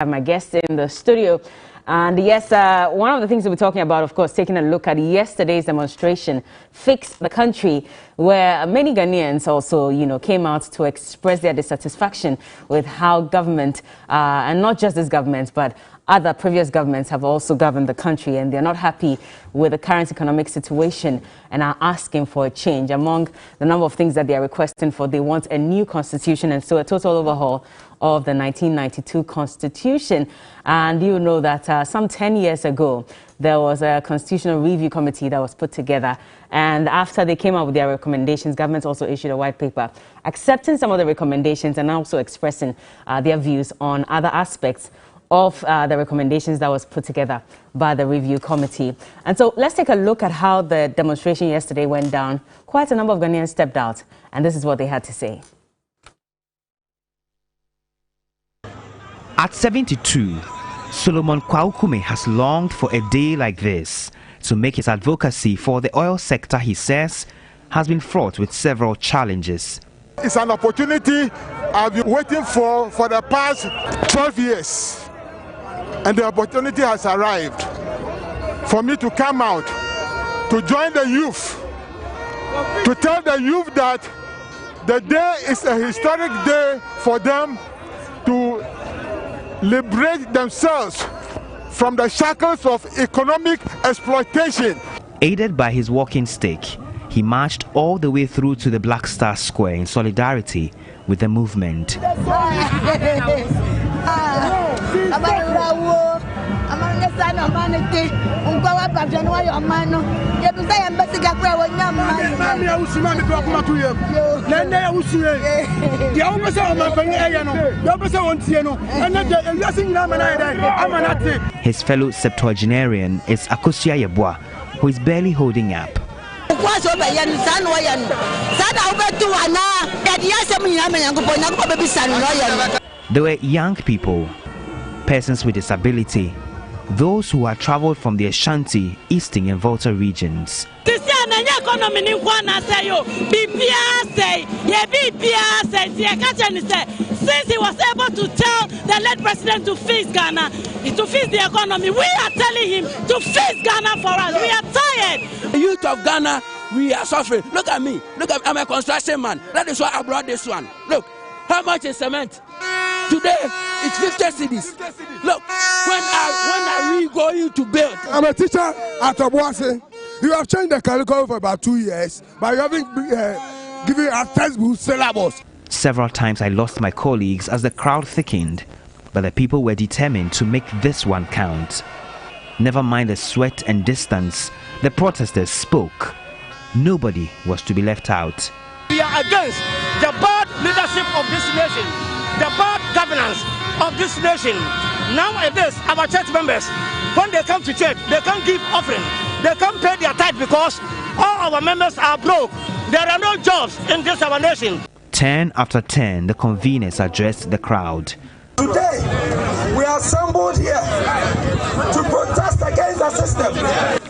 I have my guest in the studio. And yes, one of the things we'll be talking about, of course, taking a look at yesterday's demonstration, Fix the Country, where many Ghanaians also, came out to express their dissatisfaction with how government, and not just this government, but other previous governments have also governed the country, and they're not happy with the current economic situation and are asking for a change. Among the number of things that they are requesting for, they want a new constitution and so a total overhaul of the 1992 constitution. And you know that some 10 years ago, there was a constitutional review committee that was put together. And after they came out with their recommendations, government also issued a white paper accepting some of the recommendations and also expressing their views on other aspects of the recommendations that was put together by the review committee. And so let's take a look at how the demonstration yesterday went down. Quite a number of Ghanaians stepped out, and this is what they had to say. At 72, Solomon Kwaukume has longed for a day like this to make his advocacy for the oil sector, he says, has been fraught with several challenges. It's an opportunity I've been waiting for the past 12 years. And the opportunity has arrived for me to come out, to join the youth, to tell the youth that the day is a historic day for them to liberate themselves from the shackles of economic exploitation. Aided by his walking stick, he marched all the way through to the Black Star Square in solidarity with the movement. His fellow septuagenarian is Akosia Yeboah, who is barely holding up. There were young people, persons with disability, those who had traveled from the Ashanti, Eastern and Volta regions. Since he was able to tell the late president to fix Ghana, to fix the economy, we are telling him to fix Ghana for us. We are tired. The youth of Ghana, we are suffering. Look at me. Look at, I'm a construction man. That is why I brought this one. Look, how much is cement? Today, it's 50 cedis. Look, when are we going to build? I'm a teacher at Obuasi. You have changed the curriculum for about 2 years, but you haven't given us textbook syllabus. Several times I lost my colleagues as the crowd thickened, but the people were determined to make this one count. Never mind the sweat and distance, the protesters spoke. Nobody was to be left out. We are against the bad leadership of this nation, the bad governance of this nation. Nowadays, our church members, when they come to church, they can't give offering. They can't pay their tithe because all our members are broke. There are no jobs in this our nation. Turn after turn, the conveners addressed the crowd. Today, we are assembled here to protest against the system.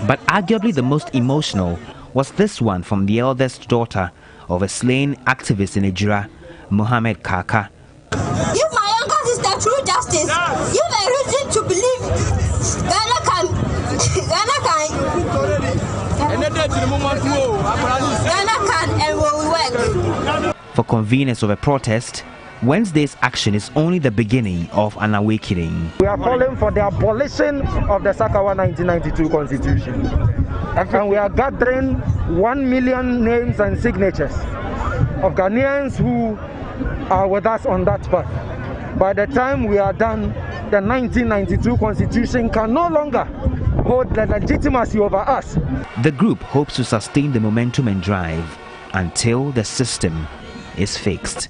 But arguably the most emotional was this one from the eldest daughter of a slain activist in Nigeria, Mohammed Kaka. If my younger sister true justice, give a reason to believe Ghana can and will work. For conveners of a protest, Wednesday's action is only the beginning of an awakening. We are calling for the abolition of the Sakawa 1992 constitution. And we are gathering 1 million names and signatures of Ghanaians who are with us on that path. By the time we are done, the 1992 constitution can no longer hold the legitimacy over us. The group hopes to sustain the momentum and drive until the system is fixed.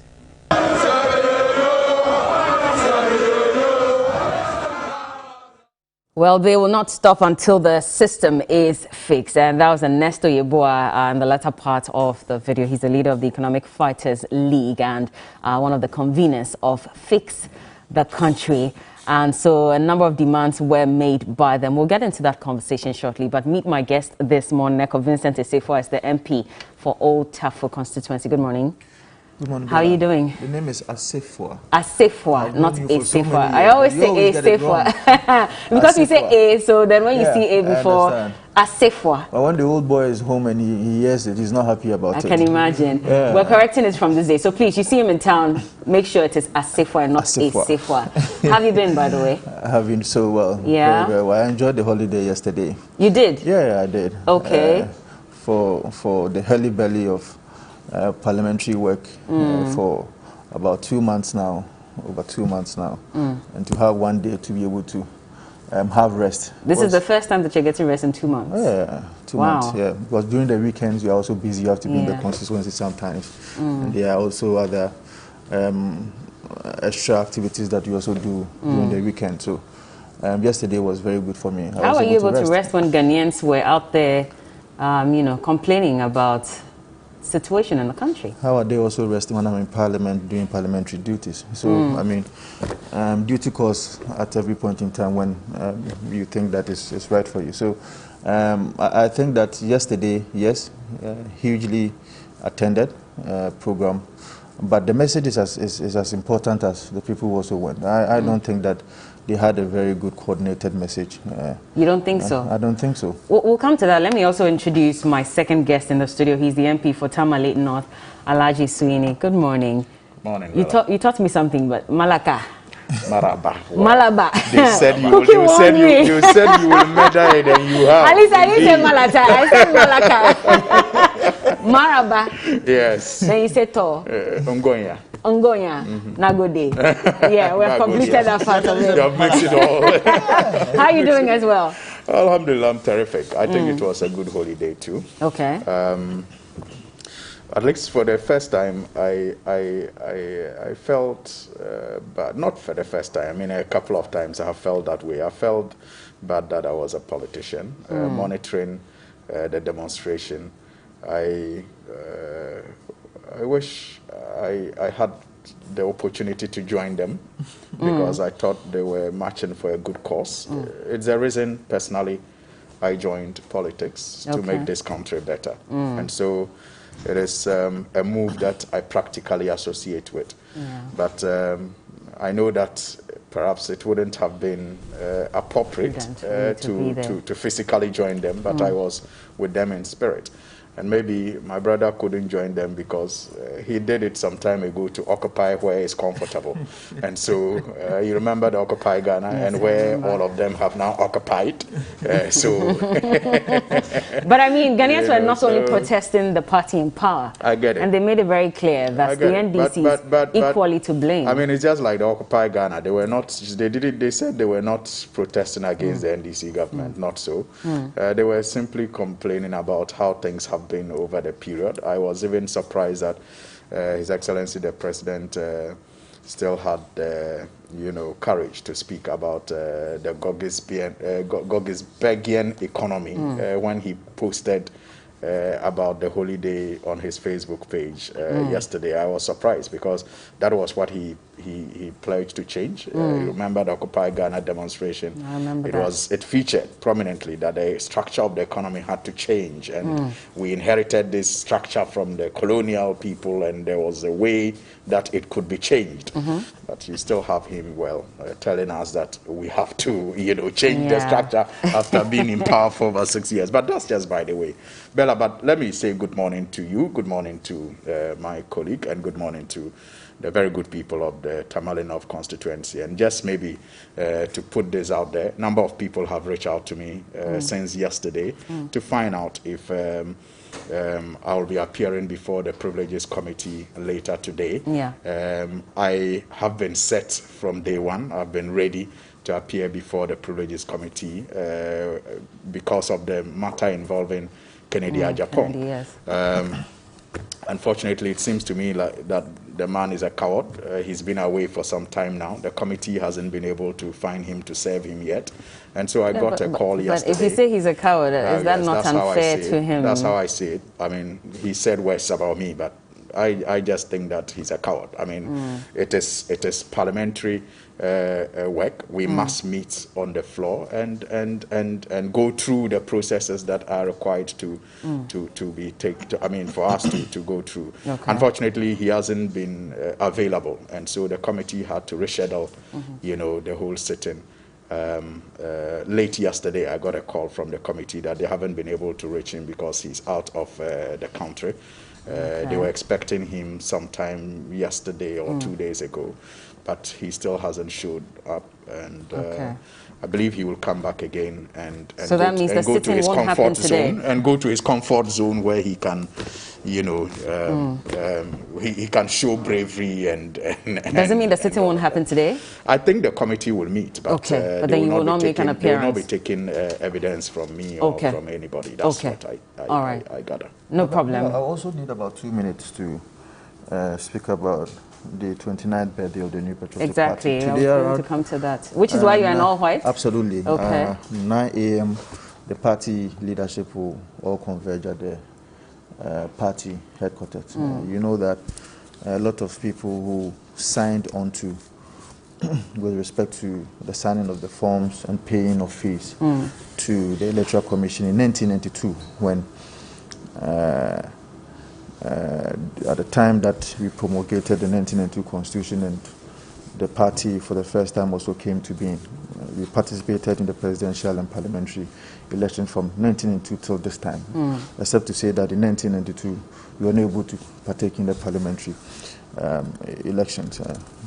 Well, they will not stop until the system is fixed. And that was Ernesto Yeboah in the latter part of the video. He's the leader of the Economic Fighters League and one of the conveners of Fix the Country. And so a number of demands were made by them. We'll get into that conversation shortly. But meet my guest this morning, Vincent Esefo, as the MP for Old Tafo constituency. Good morning. Good morning. How are you doing? The name is Asefwa. Asefwa, not Asefwa. I always say Asefwa. Because you say A, so then when you see A before, Asefwa. But when the old boy is home and he hears it, he's not happy about it. I can imagine. Yeah. We're correcting it from this day. So please, you see him in town, make sure it is Asefwa and not Asefwa. How have you been, by the way? I have been so well. Yeah. Very well. I enjoyed the holiday yesterday. You did? Yeah, I did. Okay. For the hurly belly of parliamentary work for about 2 months now, over 2 months now, and to have one day to be able to have rest. This is the first time that you're getting rest in 2 months? Yeah, 2 months, yeah. Because during the weekends, you're also busy. You have to be in the constituency sometimes. And there are also other extra activities that you also do during the weekend. So yesterday was very good for me. How were you able to rest when Ghanaians were out there, you know, complaining about situation in the country? How are they also resting when I'm in Parliament doing parliamentary duties? So, I mean, duty calls at every point in time when you think that is right for you. So, I think that yesterday, yes, hugely attended program, but the message is as important as the people who also went. I don't think that they had a very good coordinated message. You don't think so? I don't think so. We'll come to that. Let me also introduce my second guest in the studio. He's the MP for Tamale North, Alhaji Sweeney. Good morning. Morning. You taught me something, but Malaka. Maraba. Well, Malaba. They said you will measure it and you have. At least I didn't say Malata. I said Malaka. Maraba. Yes. Then you said to. Ongoya. Nagode. Yeah, we have completed that part of it. You have mixed it all. How are you doing as well? Alhamdulillah, I'm terrific. I think it was a good holiday too. Okay. At least for the first time, I felt, but not for the first time. I mean, a couple of times I have felt that way. I felt bad that I was a politician, monitoring the demonstration. I wish I had the opportunity to join them because I thought they were marching for a good cause. It's the reason, personally, I joined politics to make this country better. And so it is a move that I practically associate with. But I know that perhaps it wouldn't have been appropriate to physically join them, but I was with them in spirit. And maybe my brother couldn't join them because he did it some time ago to occupy where he's comfortable. And so you remember the Occupy Ghana and where all of them have now occupied. But I mean, Ghanaians were not only protesting the party in power. I get it. And they made it very clear that the NDC is equally to blame. I mean, it's just like the Occupy Ghana. They were not, they said they were not protesting against the NDC government, not so. They were simply complaining about how things have been over the period. I was even surprised that His Excellency the President still had courage to speak about the Gogisbergian economy when he posted about the holiday on his Facebook page yesterday. I was surprised because that was what he pledged to change. You remember the Occupy Ghana demonstration? I remember It featured prominently that the structure of the economy had to change, and we inherited this structure from the colonial people, and there was a way that it could be changed. But you still have him telling us that we have to change the structure after being in power for over 6 years. But that's just by the way. Bella, but let me say good morning to you, good morning to my colleague, and good morning to the very good people of the Tamale North constituency. And just maybe to put this out there, a number of people have reached out to me since yesterday to find out if I'll be appearing before the Privileges Committee later today. I have been set from day one. I've been ready to appear before the Privileges Committee because of the matter involving Kennedy Agyapong. Unfortunately, it seems to me like that the man is a coward. He's been away for some time now. The committee hasn't been able to find him to serve him yet. And so I got a call yesterday. But if you say he's a coward, is that not unfair to him? That's how I see it. I mean, he said words about me, but I just think that he's a coward. I mean, it is parliamentary work. We must meet on the floor and go through the processes that are required to be taken. I mean, for us to go through. Okay. Unfortunately, he hasn't been available, and so the committee had to reschedule, you know, the whole sitting. Late yesterday, I got a call from the committee that they haven't been able to reach him because he's out of the country. They were expecting him sometime yesterday or 2 days ago, but he still hasn't showed up, and I believe he will come back again and so that means the go to his won't comfort today. zone and go to his comfort zone where he can, you know, he can show bravery and does it mean the sitting won't happen today? I think the committee will meet, but but then you will not make an appearance. They will not be taking evidence from me or from anybody. That's what I gather. No problem. I also need about 2 minutes to speak about the 29th birthday of the new Patriotic Party. Exactly, I was going to come to that. Which is why you are in all white? Absolutely. Okay. 9 a.m. the party leadership will all converge at the party headquarters. You know that a lot of people who signed on to with respect to the signing of the forms and paying of fees to the Electoral Commission in 1992 when at the time that we promulgated the 1992 Constitution and the party for the first time also came to being. We participated in the presidential and parliamentary election from 1992 till this time, except to say that in 1992 we were unable to partake in the parliamentary elections.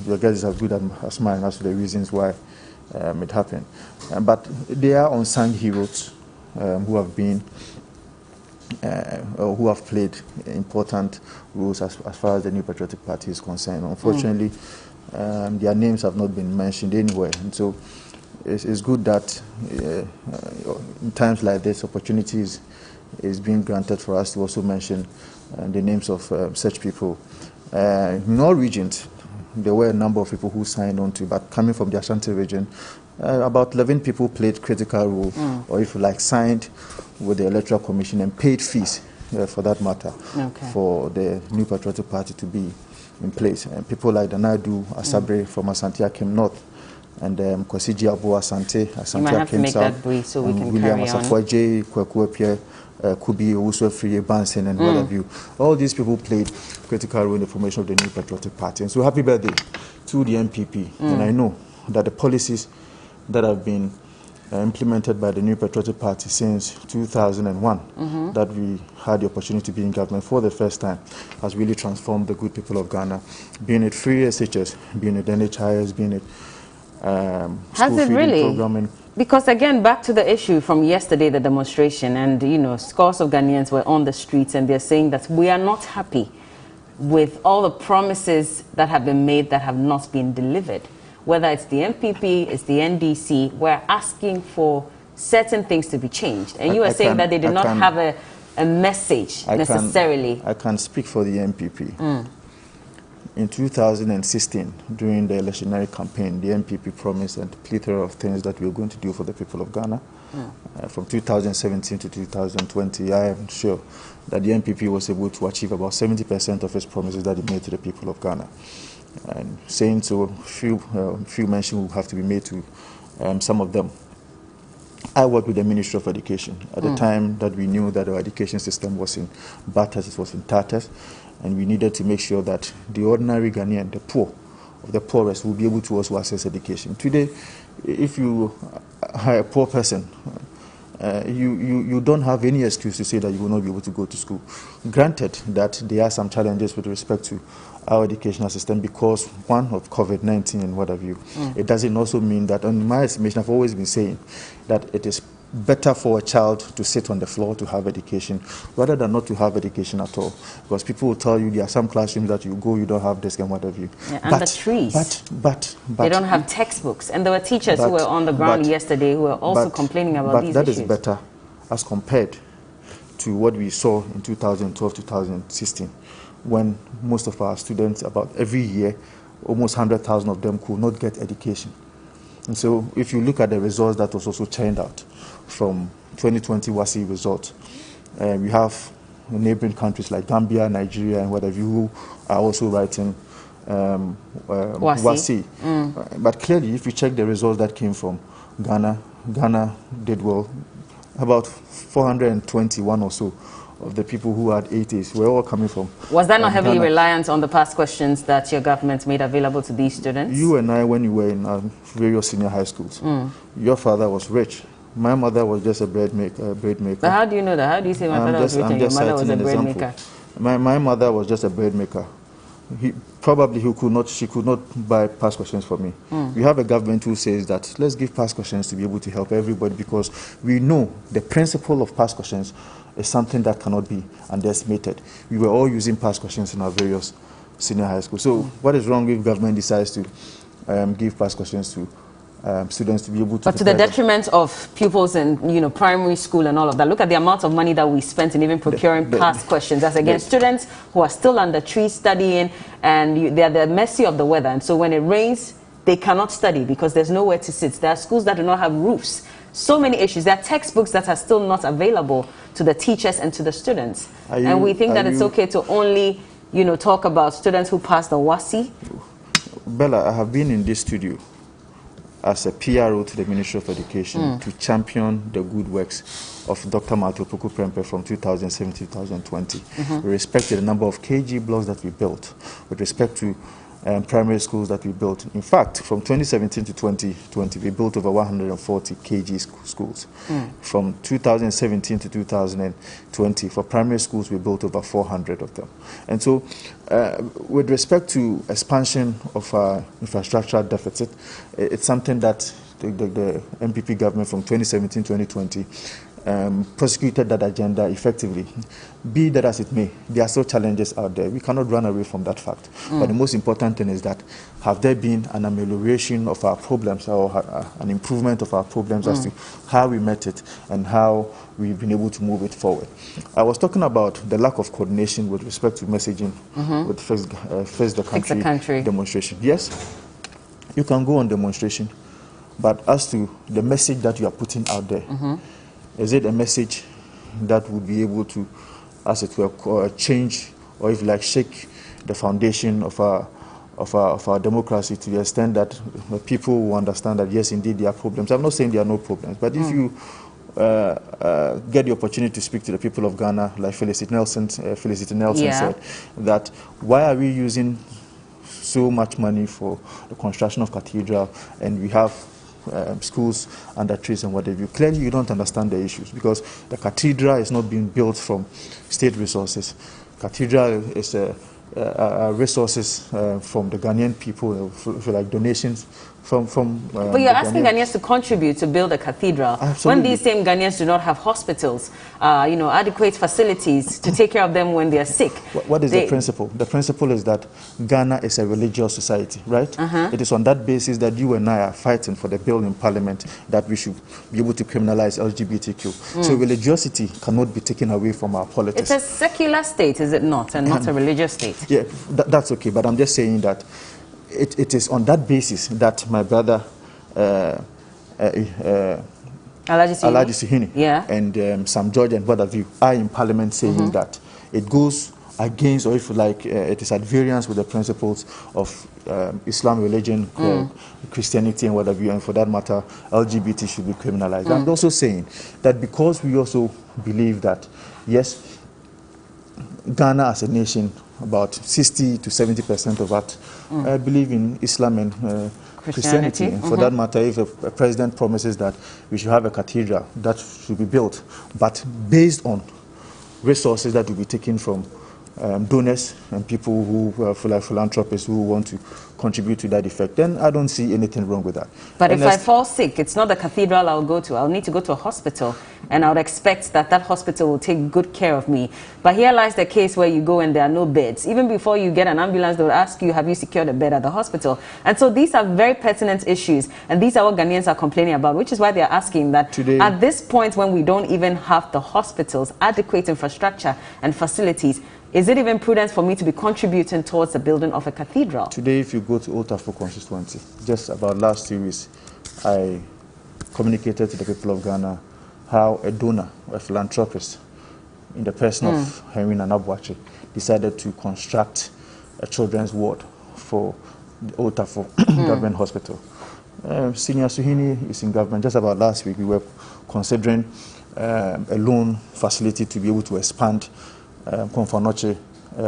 Your guess is as good as mine as to the reasons why it happened. But they are unsung heroes who have been who have played important roles as far as the New Patriotic Party is concerned. Unfortunately, their names have not been mentioned anywhere. And so it's good that in times like this, opportunities is being granted for us to also mention the names of such people. In all regions, there were a number of people who signed on to, but coming from the Ashanti region, about 11 people played critical role, or if you like, signed with the Electoral Commission and paid fees, for that matter, for the New Patriotic Party to be in place. And people like Danadu Asabre from Asante Akim North, and Kwasiji Abu Asante Akim South, brief so we can William carry on. Asafwaje, Kwekuepie, Kubi, also Free Bansen, and what have you. All these people played critical role in the formation of the New Patriotic Party. And so happy birthday to the MPP. And I know that the policies that have been implemented by the New Patriotic Party since 2001, that we had the opportunity to be in government for the first time, has really transformed the good people of Ghana, being it free SHS, being it NHIS, being it has it really? Programming. Because again, back to the issue from yesterday, the demonstration, and you know, scores of Ghanaians were on the streets and they're saying that we are not happy with all the promises that have been made that have not been delivered. Whether it's the MPP, it's the NDC, we're asking for certain things to be changed. And you are saying that they did not have a message necessarily. I can speak for the MPP. In 2016, during the electionary campaign, the MPP promised a plethora of things that we were going to do for the people of Ghana. From 2017 to 2020, I am sure that the MPP was able to achieve about 70% of its promises that it made to the people of Ghana. And saying so, few mention will have to be made to some of them. I worked with the Ministry of Education at the time that we knew that our education system was in batters, it was in tatters, and we needed to make sure that the ordinary Ghanaian, the poor of the poorest, will be able to also access education. Today, if you are a poor person, you don't have any excuse to say that you will not be able to go to school. Granted that there are some challenges with respect to our educational system because, one, of COVID-19 and what have you. It doesn't also mean that, in my estimation, I've always been saying that it is better for a child to sit on the floor to have education rather than not to have education at all. Because people will tell you there are some classrooms that you go, you don't have this and what have you. Yeah, and the trees. But they don't have textbooks. And there were teachers who were on the ground yesterday who were also complaining about these issues. But that is better as compared to what we saw in 2012, 2016, when most of our students, about every year, almost 100,000 of them could not get education. And so if you look at the results that was also churned out from 2020 WASI results, we have neighboring countries like Gambia, Nigeria, and whatever, who are also writing WASI. But clearly, if you check the results that came from Ghana, Ghana did well. About 421 or so of the people who had 80s were all coming from. Was that not heavily Ghana. reliant on the past questions that your government made available to these students? You and I, when you were in various senior high schools, your father was rich. My mother was just a bread maker. But how do you know that? How do you say my father was rich and your mother was a bread maker? My mother was just a bread maker. She could not buy past questions for me. We have a government who says that let's give past questions to be able to help everybody, because we know the principle of past questions is something that cannot be underestimated. We were all using past questions in our various senior high schools. So what is wrong if government decides to give past questions to students to be able to... But to the detriment of pupils in primary school and all of that. Look at the amount of money that we spent in even procuring past questions as against students who are still under trees studying, and they're at the mercy of the weather. And so when it rains, they cannot study because there's nowhere to sit. There are schools that do not have roofs. So many issues. There are textbooks that are still not available to the teachers and to the students. And we think that it's okay to only, talk about students who passed the WASI. Bella, I have been in this studio as a PRO to the Ministry of Education to champion the good works of Dr. Mato Puku Prempe from 2007 to 2020. With respect to the number of KG blocks that we built, with respect to primary schools that we built. In fact, from 2017 to 2020, we built over 140 KG schools. From 2017 to 2020, for primary schools, we built over 400 of them. And so, with respect to expansion of our infrastructure deficit, it's something that the MPP government from 2017-2020 prosecuted that agenda effectively. Be that as it may, there are still challenges out there. We cannot run away from that fact. But the most important thing is that have there been an amelioration of our problems, or an improvement of our problems as to how we met it and how we've been able to move it forward. I was talking about the lack of coordination with respect to messaging with Face the Country demonstration. Yes, you can go on demonstration, but as to the message that you are putting out there, is it a message that would be able to, as it were, change, or if you like, shake the foundation of our democracy to the extent that people will understand that yes, indeed, there are problems. I'm not saying there are no problems, but if you get the opportunity to speak to the people of Ghana, like Felicity Nelson said, that why are we using so much money for the construction of Cathedral, and we have schools under trees and what have you? Clearly, you don't understand the issues, because the Cathedral is not being built from state resources. Cathedral is resources from the Ghanaian people, for like donations from but you're asking Ghanaians to contribute to build a cathedral. Absolutely. When these same Ghanaians do not have hospitals, adequate facilities to take care of them when they're sick. What is the principle? The principle is that Ghana is a religious society, right? It is on that basis that you and I are fighting for the bill in Parliament that we should be able to criminalize LGBTQ. So religiosity cannot be taken away from our politics. It's a secular state, is it not, and not a religious state? Yeah, that's okay, but I'm just saying that it is on that basis that my brother Alhaji Sihini and Sam George and what have you are in Parliament saying that it goes against, or if you like, it is at variance with the principles of Islam, religion, Christianity and what have you, and for that matter, LGBT should be criminalized. I'm also saying that because we also believe that, yes, Ghana as a nation, about 60 to 70% of that believe in Islam and Christianity. And for that matter, if a president promises that we should have a cathedral, that should be built, but based on resources that will be taken from donors and people who are like philanthropists who want to contribute to that effect, then I don't see anything wrong with that. But if I fall sick, it's not the cathedral I'll go to. I'll need to go to a hospital, and I would expect that that hospital will take good care of me. But here lies the case where you go and there are no beds. Even before you get an ambulance, they will ask you, have you secured a bed at the hospital? And so these are very pertinent issues, and these are what Ghanaians are complaining about, which is why they're asking that today, at this point when we don't even have the hospitals, adequate infrastructure and facilities, is it even prudent for me to be contributing towards the building of a cathedral? Today, if you go to Old Trafford constituency, just about last 2 weeks, I communicated to the people of Ghana how a donor, a philanthropist, in the person of Henry Nanabuachi, decided to construct a children's ward for the Old Tafo Government Hospital. Senior Suhini is in government. Just about last week, we were considering a loan facility to be able to expand Konfanoche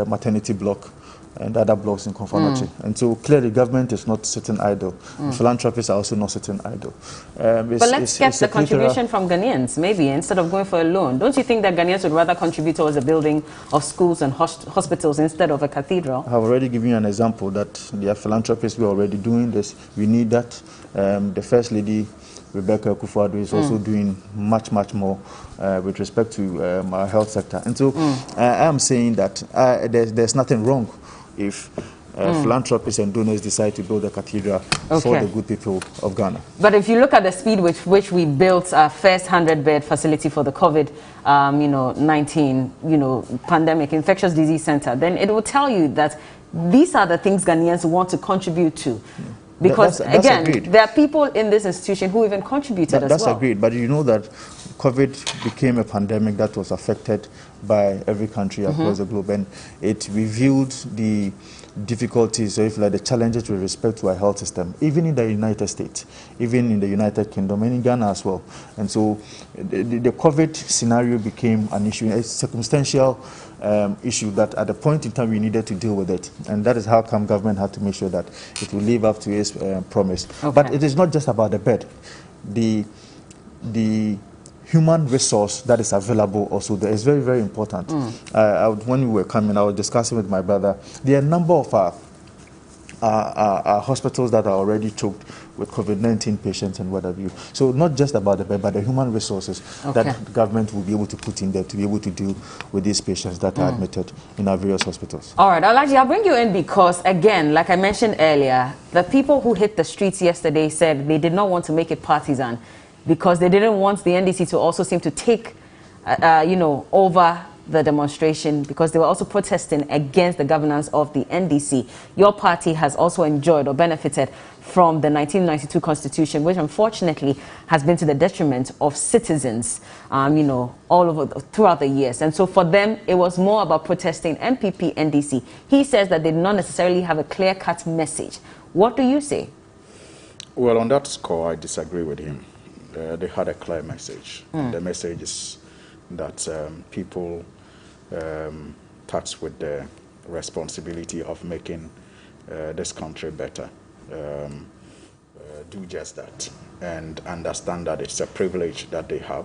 maternity block and other blocks in Konfanoche. And so clearly government is not sitting idle. Philanthropists are also not sitting idle. But let's get the contribution from Ghanaians, maybe, instead of going for a loan. Don't you think that Ghanaians would rather contribute towards the building of schools and hospitals instead of a cathedral? I have already given you an example that there are philanthropists who are already doing this. We need that. The First Lady, Rebecca Akufo-Addo, is also doing much more with respect to our health sector. And so I am saying that there's nothing wrong if philanthropists and donors decide to build a cathedral for the good people of Ghana. But if you look at the speed with which we built our first 100-bed facility for the COVID-19 pandemic infectious disease center, then it will tell you that these are the things Ghanaians want to contribute to. Because, that's again, agreed. There are people in this institution who even contributed as well. That's agreed. But you know that COVID became a pandemic that was affected by every country across the globe. And it revealed the difficulties, or if like the challenges with respect to our health system, even in the United States, even in the United Kingdom, and in Ghana as well. And so the COVID scenario became an issue, a circumstantial issue that at the point in time we needed to deal with it. And that is how come government had to make sure that it will live up to its promise. But it is not just about the bed. The human resource that is available also there is very, very important. When we were coming, I was discussing with my brother, there are a number of our hospitals that are already choked with COVID-19 patients and what have you. So not just about the bed, but the human resources that the government will be able to put in there to be able to deal with these patients that are admitted in our various hospitals. All right, I'll bring you in because, again, like I mentioned earlier, the people who hit the streets yesterday said they did not want to make it partisan because they didn't want the NDC to also seem to take, over the demonstration because they were also protesting against the governance of the NDC. Your party has also enjoyed or benefited from the 1992 Constitution, which unfortunately has been to the detriment of citizens, all over throughout the years. And so for them, it was more about protesting MPP, NDC. He says that they did not necessarily have a clear-cut message. What do you say? Well, on that score, I disagree with him. They had a clear message. The message is that people tasked with the responsibility of making this country better do just that and understand that it's a privilege that they have,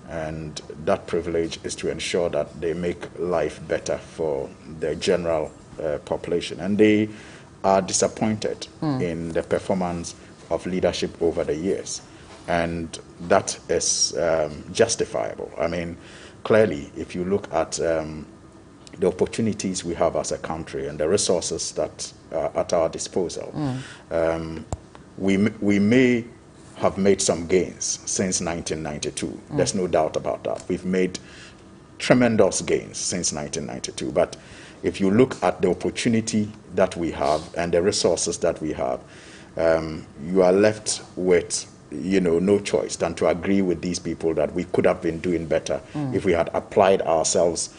and that privilege is to ensure that they make life better for the general population. And they are disappointed in the performance of leadership over the years. And that is justifiable. I mean, clearly, if you look at the opportunities we have as a country and the resources that are at our disposal, we may have made some gains since 1992. There's no doubt about that. We've made tremendous gains since 1992. But if you look at the opportunity that we have and the resources that we have, you are left with no choice than to agree with these people that we could have been doing better if we had applied ourselves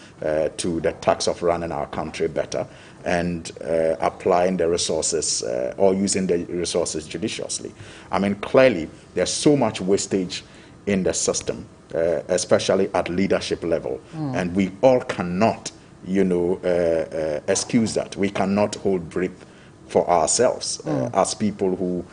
to the task of running our country better and applying the resources or using the resources judiciously. I mean, clearly, there's so much wastage in the system, especially at leadership level, and we all cannot, excuse that. We cannot hold breath for ourselves as people who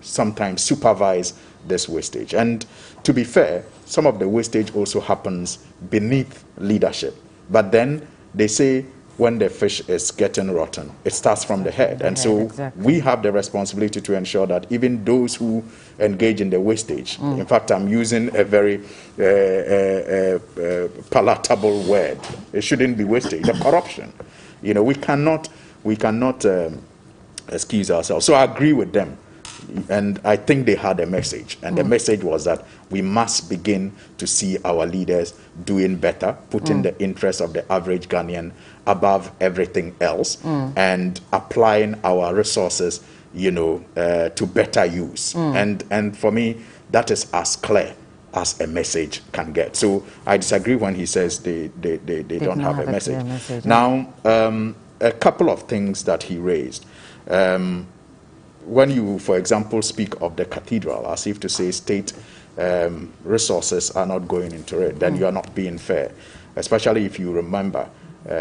sometimes supervise this wastage. And to be fair, some of the wastage also happens beneath leadership. But then they say when the fish is getting rotten, it starts from the head. And so we have the responsibility to ensure that even those who engage in the wastage, in fact, I'm using a very palatable word. It shouldn't be wastage, the corruption. We cannot excuse ourselves. So I agree with them. And I think they had a message. And the message was that we must begin to see our leaders doing better, putting the interests of the average Ghanaian above everything else, and applying our resources, to better use. And for me, that is as clear as a message can get. So I disagree when he says they don't have a message. Now, a couple of things that he raised. When you, for example, speak of the cathedral as if to say state resources are not going into it, then you are not being fair, especially if you remember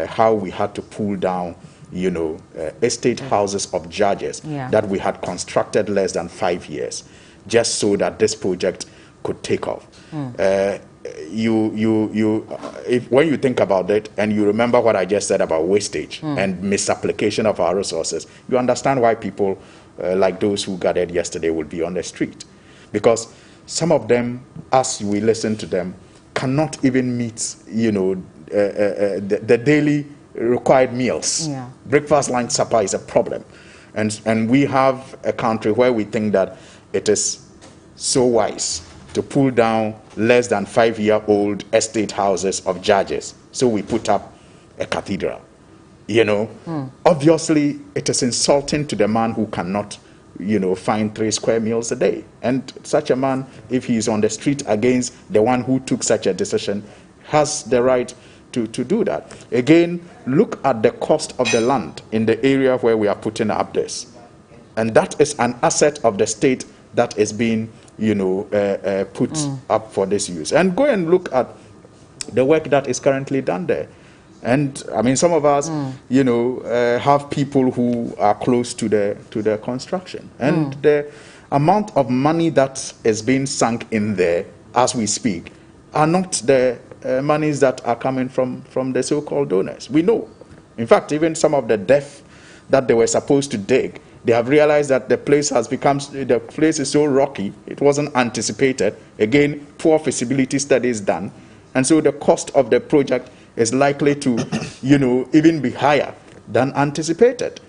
how we had to pull down, you know, estate houses of judges that we had constructed less than 5 years, just so that this project could take off. When you think about it and you remember what I just said about wastage and misapplication of our resources, you understand why people like those who gathered yesterday will be on the street. Because some of them, as we listen to them, cannot even meet, you know, the daily required meals. Breakfast, lunch, supper is a problem. And we have a country where we think that it is so wise to pull down less than 5-year-old estate houses of judges. So we put up a cathedral. You know, obviously it is insulting to the man who cannot, you know, find 3 square meals a day. And such a man, if he is on the street against the one who took such a decision, has the right to do that. Again, look at the cost of the land in the area where we are putting up this. And that is an asset of the state that is being, you know, put up for this use. And go and look at the work that is currently done there. And I mean, some of us, you know, have people who are close to the construction, and the amount of money that is being sunk in there as we speak are not the monies that are coming from the so-called donors. We know. In fact, even some of the depth that they were supposed to dig, they have realized that the place is so rocky, it wasn't anticipated. Again, poor feasibility studies done, and so the cost of the project is likely to, you know, even be higher than anticipated.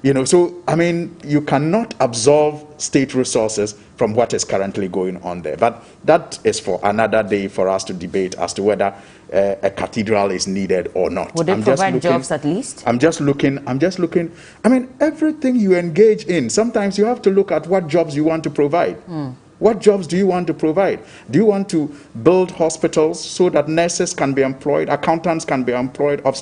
You know, so, I mean, you cannot absolve state resources from what is currently going on there. But that is for another day for us to debate as to whether a cathedral is needed or not. Would it provide jobs at least? I'm just looking. I mean, everything you engage in, sometimes you have to look at what jobs you want to provide. What jobs do you want to provide? Do you want to build hospitals so that nurses can be employed, accountants can be employed, what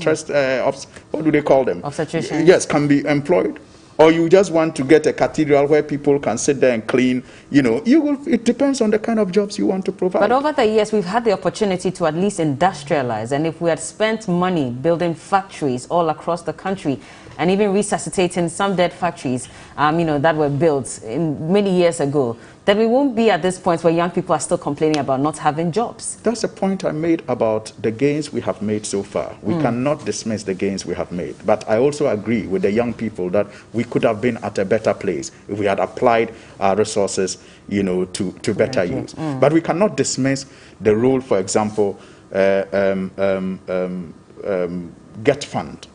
do they call them? Obstetricians. Yes, can be employed. Or you just want to get a cathedral where people can sit there and clean, you know, it depends on the kind of jobs you want to provide. But over the years, we've had the opportunity to at least industrialize. And if we had spent money building factories all across the country, and even resuscitating some dead factories, you know, that were built many years ago, then we won't be at this point where young people are still complaining about not having jobs. That's the point I made about the gains we have made so far. We cannot dismiss the gains we have made. But I also agree with the young people that we could have been at a better place if we had applied our resources, you know, to better use. But we cannot dismiss the role, for example, Get Fund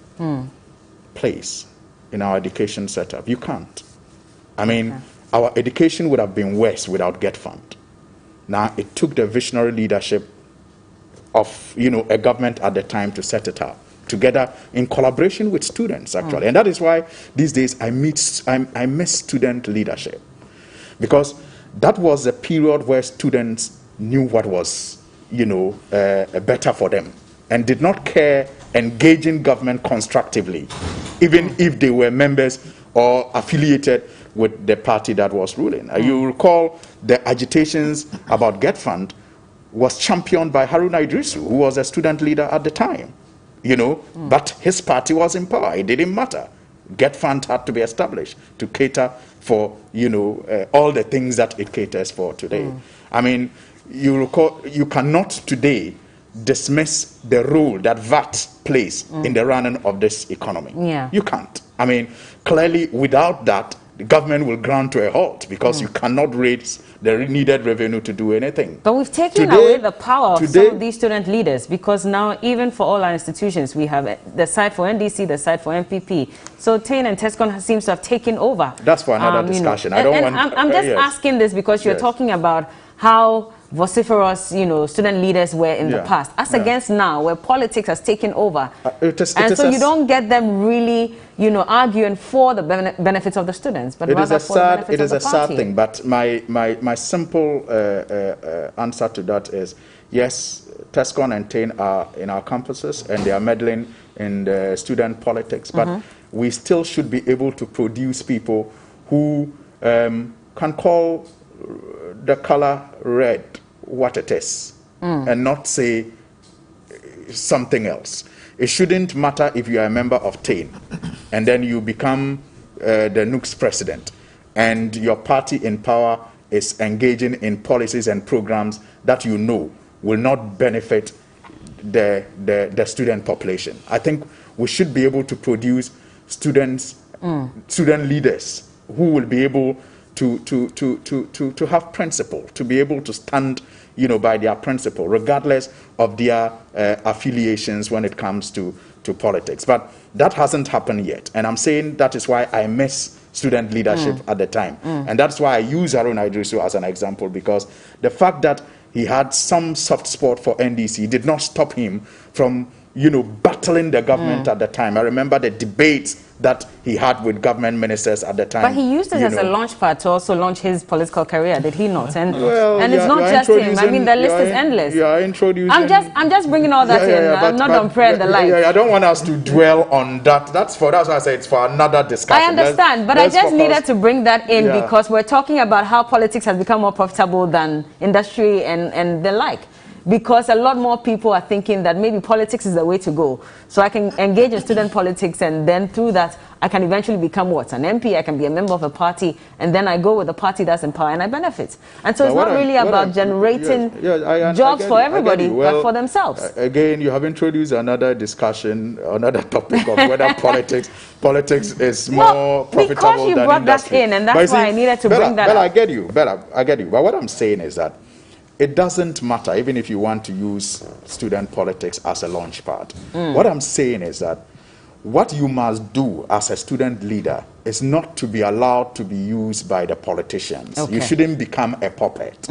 place in our education setup. You can't. I mean, our education would have been worse without Get Fund. Now, it took the visionary leadership of, you know, a government at the time to set it up, together in collaboration with students, actually. And that is why these days I miss student leadership, because that was a period where students knew what was, you know, better for them and did not care engaging government constructively, even if they were members or affiliated with the party that was ruling. You recall the agitations about Get Fund was championed by Haruna Idrisu, who was a student leader at the time, you know, but his party was in power. It didn't matter. Get Fund had to be established to cater for, you know, all the things that it caters for today. I mean, you recall, you cannot today dismiss the role that VAT plays in the running of this economy. You can't. I mean, clearly without that, the government will ground to a halt, because you cannot raise the needed revenue to do anything. But we've taken away the power of some of these student leaders, because now even for all our institutions, we have the side for NDC, the side for MPP. So TAIN and TESCON seems to have taken over. That's for another discussion. You know, I'm just asking this because you're talking about how vociferous, you know, student leaders were in the past, as against now, where politics has taken over. So you don't get them really, you know, arguing for the benefits of the students, but rather for the benefits of the party. It is a sad thing, but my simple answer to that is, yes, TESCON and TANE are in our campuses and they are meddling in the student politics, but we still should be able to produce people who can call the color red what it is and not say something else. It shouldn't matter if you are a member of TANE and then you become the NUC's president and your party in power is engaging in policies and programs that you know will not benefit the student population. I think we should be able to produce student leaders who will be able to have principle, to be able to stand, you know, by their principle, regardless of their affiliations when it comes to politics. But that hasn't happened yet, and I'm saying that is why I miss student leadership at the time, and that's why I use Haruna Idrisu as an example, because the fact that he had some soft spot for NDC did not stop him from, you know, battling the government at the time. I remember the debates that he had with government ministers at the time. But he used it as a launch pad to also launch his political career, did he not? And it's not just him. I mean, the list is endless. I'm just bringing all that in. I'm not on prayer and the like. I don't want us to dwell on that. That's why I say it's for another discussion. I understand, but I just needed to bring that in because we're talking about how politics has become more profitable than industry and the like. Because a lot more people are thinking that maybe politics is the way to go. So I can engage in student politics, and then through that, I can eventually become what? An MP, I can be a member of a party, and then I go with the party that's in power and I benefit. And so it's not really about generating jobs for everybody, but for themselves. Again, you have introduced another discussion, another topic of whether politics is more profitable than industry. Because you brought that in, and that's why I needed to bring that up. I get you. But what I'm saying is that it doesn't matter, even if you want to use student politics as a launch pad. What I'm saying is that what you must do as a student leader is not to be allowed to be used by the politicians. You shouldn't become a puppet.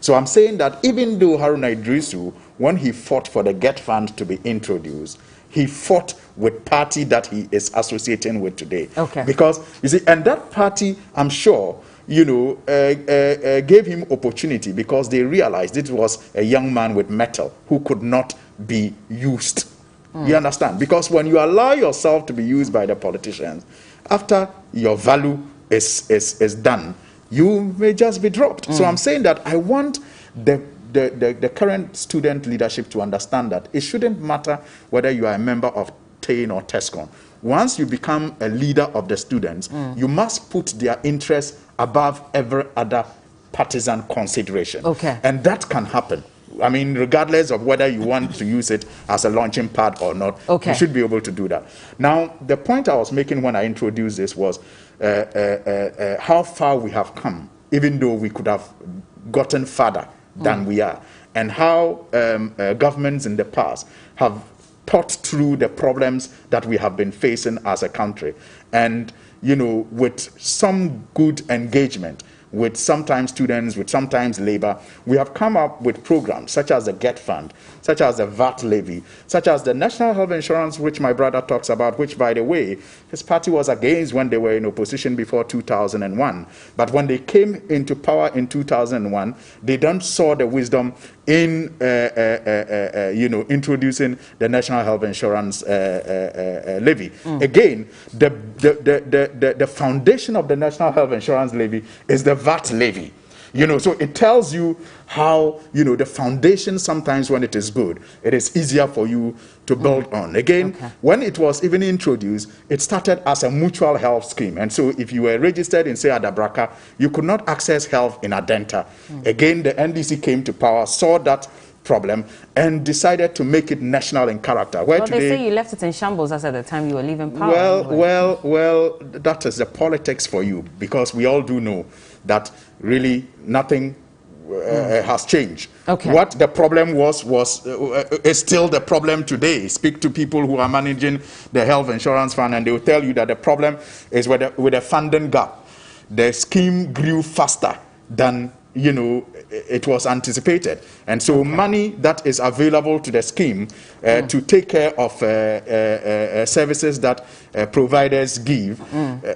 So I'm saying that even though Haruna Idrisu, when he fought for the GET Fund to be introduced, he fought with party that he is associating with today. Because, you see, and that party, I'm sure, you know, gave him opportunity because they realized it was a young man with mettle who could not be used. You understand? Because when you allow yourself to be used by the politicians, after your value is done, you may just be dropped. So I'm saying that I want the current student leadership to understand that it shouldn't matter whether you are a member of TANE or TESCON. Once you become a leader of the students, you must put their interests above every other partisan consideration. And that can happen. I mean, regardless of whether you want to use it as a launching pad or not, you should be able to do that. Now, the point I was making when I introduced this was how far we have come, even though we could have gotten further than we are, and how governments in the past have thought through the problems that we have been facing as a country. And, you know, with some good engagement, with sometimes students, with sometimes labor, we have come up with programs such as the GET Fund, such as the VAT levy, such as the National Health Insurance, which my brother talks about, which, by the way, his party was against when they were in opposition before 2001. But when they came into power in 2001, they then saw the wisdom in you know, introducing the National Health Insurance levy. Again, the foundation of the National Health Insurance levy is the VAT levy. You know, so it tells you how, you know, the foundation sometimes when it is good, it is easier for you to build on. Again, when it was even introduced, it started as a mutual health scheme. And so if you were registered in, say, Adabraka, you could not access health in Adenta. Again, the NDC came to power, saw that problem, and decided to make it national in character. Where today, they say you left it in shambles as at the time you were leaving power. Well, that is the politics for you, because we all do know that really nothing has changed. What the problem was is still the problem today. Speak to people who are managing the health insurance fund, and they will tell you that the problem is with the funding gap. The scheme grew faster than you know, it was anticipated. And so money that is available to the scheme to take care of services that providers give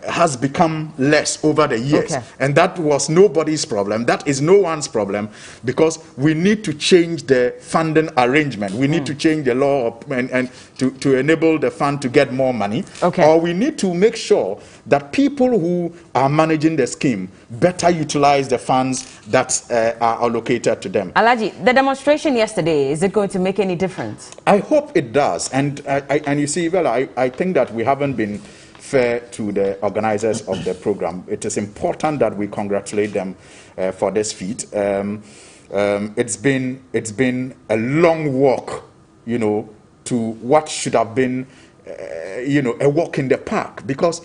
has become less over the years. And that was nobody's problem. That is no one's problem, because we need to change the funding arrangement. We need to change the law and to enable the fund to get more money. Or we need to make sure that people who are managing the scheme better utilize the funds that are allocated to them. Alhaji, the demonstration yesterday, is it going to make any difference? I hope it does. And you see, well, I think that we haven't been fair to the organizers of the program. It is important that we congratulate them for this feat. It's been a long walk, you know, to what should have been, you know, a walk in the park, because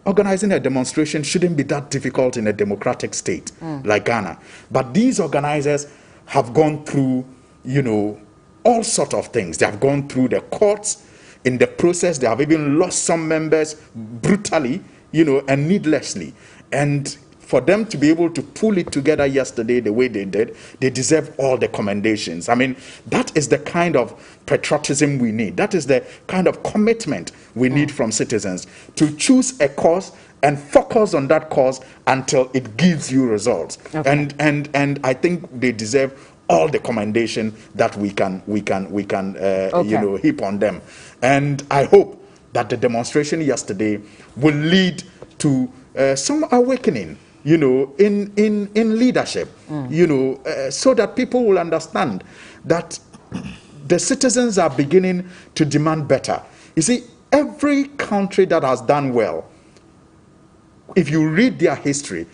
organizing a demonstration shouldn't be that difficult in a democratic state like Ghana. But these organizers have gone through, you know, all sorts of things. They have gone through the courts. In the process, they have even lost some members brutally, you know, and needlessly. And for them to be able to pull it together yesterday the way they did, they deserve all the commendations. I mean, that is the kind of patriotism we need. That is the kind of commitment we need from citizens, to choose a cause and focus on that cause until it gives you results. And I think they deserve all the commendation that we can you know, heap on them. And I hope that the demonstration yesterday will lead to some awakening, you know, in leadership, you know, so that people will understand that the citizens are beginning to demand better. You see, every country that has done well, if you read their history,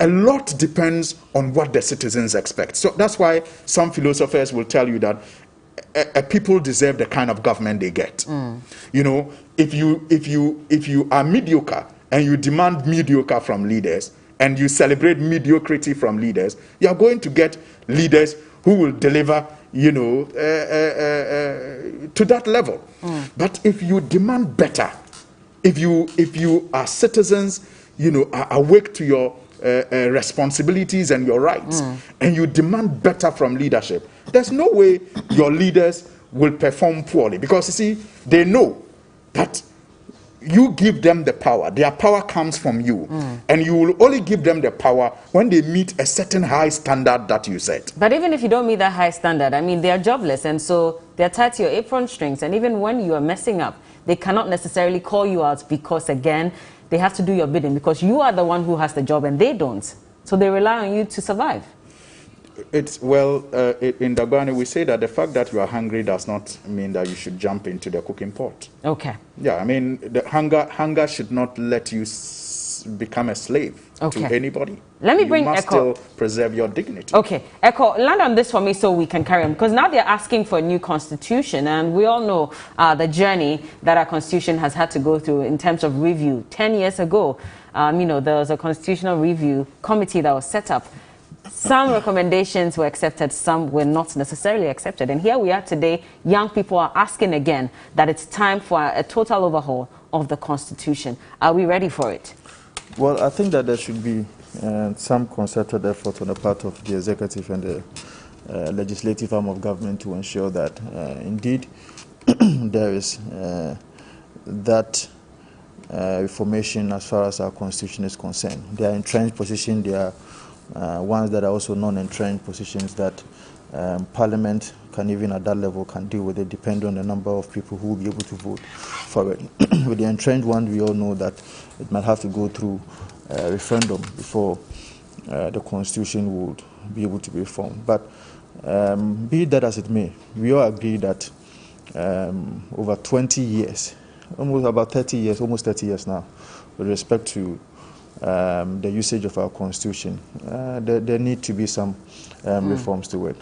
a lot depends on what the citizens expect. So that's why some philosophers will tell you that people deserve the kind of government they get. You know, if you are mediocre and you demand mediocre from leaders, and you celebrate mediocrity from leaders, you are going to get leaders who will deliver, you know, to that level. But if you demand better, if you are citizens, you know, are awake to your responsibilities and your rights, and you demand better from leadership, there's no way your leaders will perform poorly, because you see, they know that you give them the power. Their power comes from you. And you will only give them the power when they meet a certain high standard that you set. But even if you don't meet that high standard, I mean, they are jobless, and so they're tied to your apron strings. And even when you are messing up, they cannot necessarily call you out, because, again, they have to do your bidding, because you are the one who has the job and they don't. So they rely on you to survive. It's, well, in Dagbani, we say that the fact that you are hungry does not mean that you should jump into the cooking pot. Yeah, I mean, the hunger should not let you become a slave to anybody. Let me bring Echo. You must still preserve your dignity. Echo, land on this for me so we can carry on, because now they're asking for a new constitution, and we all know the journey that our constitution has had to go through in terms of review. 10 years ago, you know, there was a constitutional review committee that was set up. Some recommendations were accepted, some were not necessarily accepted. And here we are today, young people are asking again that it's time for a total overhaul of the Constitution. Are we ready for it? Well, I think that there should be some concerted effort on the part of the executive and the legislative arm of government to ensure that indeed there is that reformation as far as our Constitution is concerned. There are entrenched positions, there are ones that are also non-entrenched positions that Parliament can, even at that level, can deal with it, depending on the number of people who will be able to vote for it. With the entrenched one, we all know that it might have to go through a referendum before the Constitution would be able to be reformed. But be that as it may, we all agree that over 20 years, almost about 30 years, almost 30 years now, with respect to the usage of our Constitution, there need to be some reforms to it.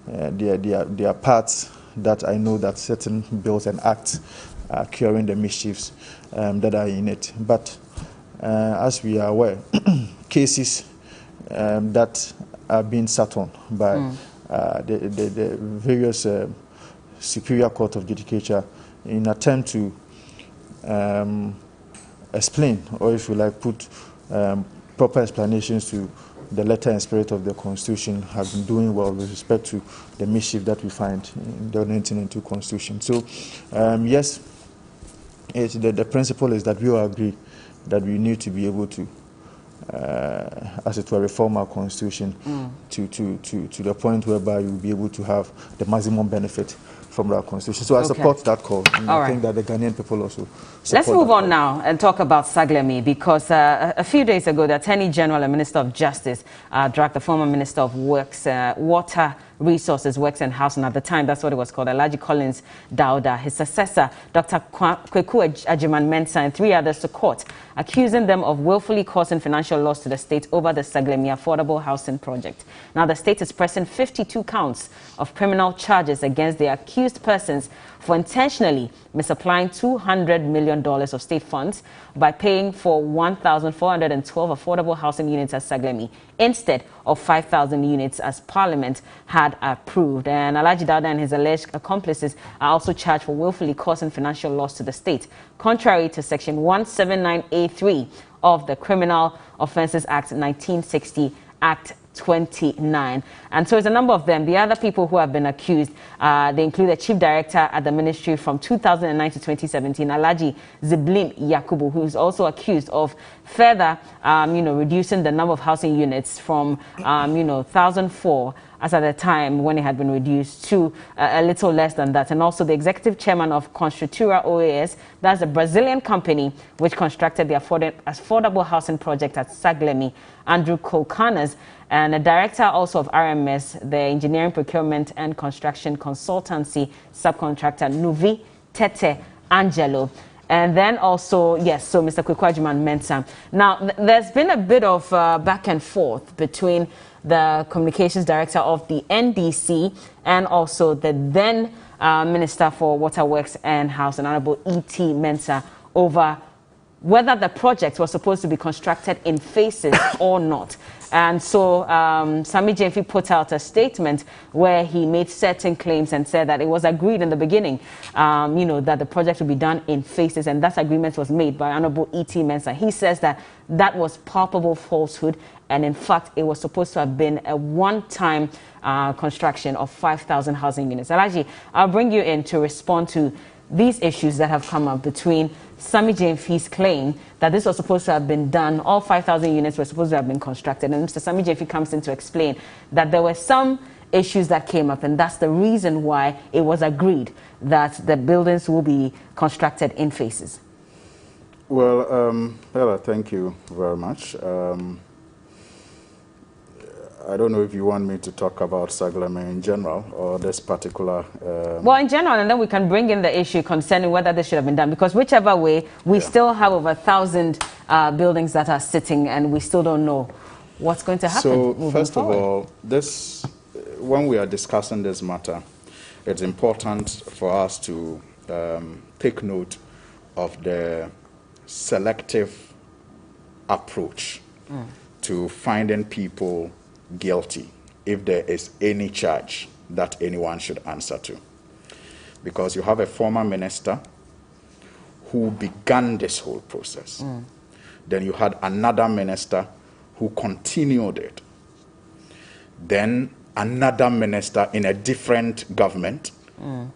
There are parts that I know that certain bills and acts are curing the mischiefs that are in it. But as we are aware, cases that are being sat on by the various Superior Court of Judicature in attempt to explain, or if you like, put proper explanations to the letter and spirit of the Constitution have been doing well with respect to the mischief that we find in the 1992 Constitution. So, yes, the principle is that we all agree that we need to be able to, as it were, reform our Constitution to the point whereby you'll be able to have the maximum benefit from our Constitution. So I support that call. And I think that the Ghanaian people also support. Let's move on now and talk about Saglemi, because a few days ago, the Attorney General and Minister of Justice dragged the former Minister of Works, Water, Resources, Works and Housing, at the time, that's what it was called, Alhaji Collins Dauda, his successor, Dr. Kweku Agyemang-Mensah, and 3 others to court, accusing them of willfully causing financial loss to the state over the Saglemi affordable housing project. Now, the state is pressing 52 counts of criminal charges against the accused persons for intentionally misapplying $200 million of state funds by paying for 1,412 affordable housing units at Saglemi instead of 5,000 units as Parliament had approved. And Alhaji Dauda and his alleged accomplices are also charged for willfully causing financial loss to the state, contrary to Section 179A3 of the Criminal Offences Act 1960, Act 29. And so it's a number of them. The other people who have been accused, they include the chief director at the ministry from 2009 to 2017, Alhaji Ziblim Yakubu, who is also accused of further, reducing the number of housing units from, 1,004 as at the time when it had been reduced to a little less than that. And also the executive chairman of Construtura OAS, that's a Brazilian company which constructed the affordable housing project at Saglemi, Andrew Colcanas, and a director also of RMS, the Engineering, Procurement and Construction Consultancy subcontractor, Nuvi Tete Angelo. And then also, yes, so Mr. Kweku Agyemang-Mensah. Now, there's been a bit of back and forth between the communications director of the NDC and also the then Minister for Waterworks and Housing, Honorable E.T. Mensah, over whether the project was supposed to be constructed in phases or not. And so Sammy Gyamfi put out a statement where he made certain claims and said that it was agreed in the beginning, that the project would be done in phases, and that agreement was made by Honorable E.T. Mensah. He says that that was palpable falsehood, and in fact, it was supposed to have been a one-time construction of 5,000 housing units. Alhaji, I'll bring you in to respond to these issues that have come up between Sammy Gyamfi's claim that this was supposed to have been done, all 5,000 units were supposed to have been constructed, and Mr. Sammy Gyamfi comes in to explain that there were some issues that came up, and that's the reason why it was agreed that the buildings will be constructed in phases. Well, Ella, thank you very much. I don't know if you want me to talk about Saglemi in general or this particular... Well, in general, and then we can bring in the issue concerning whether this should have been done, because whichever way, we still have over 1,000 buildings that are sitting, and we still don't know what's going to happen. So, first of all, when we are discussing this matter, it's important for us to take note of the selective approach to finding people guilty if there is any charge that anyone should answer to. Because you have a former minister who began this whole process. Then you had another minister who continued it. Then another minister in a different government,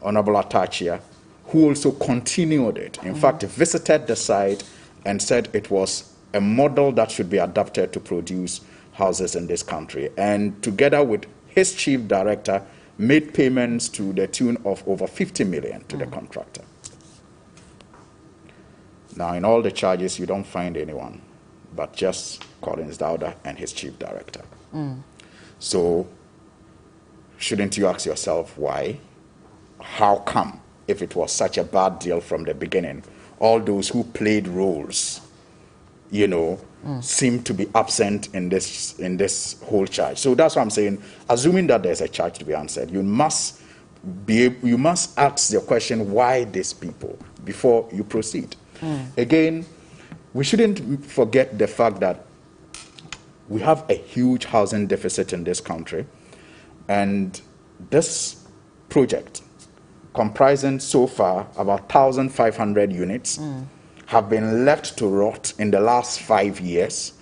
Honorable Atachia, who also continued it. In fact, visited the site and said it was a model that should be adapted to produce houses in this country, and together with his chief director made payments to the tune of over 50 million to the contractor. Now, in all the charges, you don't find anyone but just Collins Dauda and his chief director. So shouldn't you ask yourself why? How come, if it was such a bad deal from the beginning, all those who played roles, seem to be absent in this whole charge? So that's what I'm saying. Assuming that there's a charge to be answered, you must ask the question, why these people, before you proceed. Again, we shouldn't forget the fact that we have a huge housing deficit in this country, and this project, comprising so far about 1,500 units, have been left to rot in the last 5 years,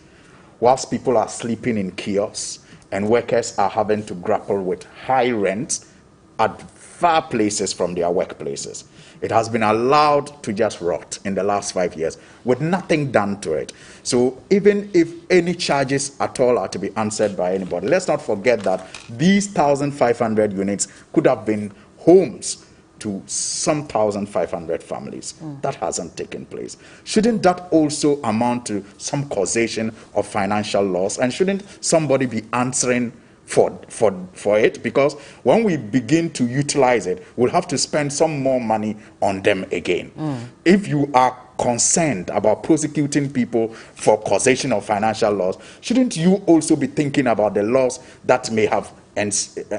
whilst people are sleeping in kiosks and workers are having to grapple with high rents at far places from their workplaces. It has been allowed to just rot in the last 5 years with nothing done to it. So even if any charges at all are to be answered by anybody, let's not forget that these 1,500 units could have been homes to some 1,500 families. That hasn't taken place. Shouldn't that also amount to some causation of financial loss? And shouldn't somebody be answering for it? Because when we begin to utilize it, we'll have to spend some more money on them again. If you are concerned about prosecuting people for causation of financial loss, shouldn't you also be thinking about the loss that may have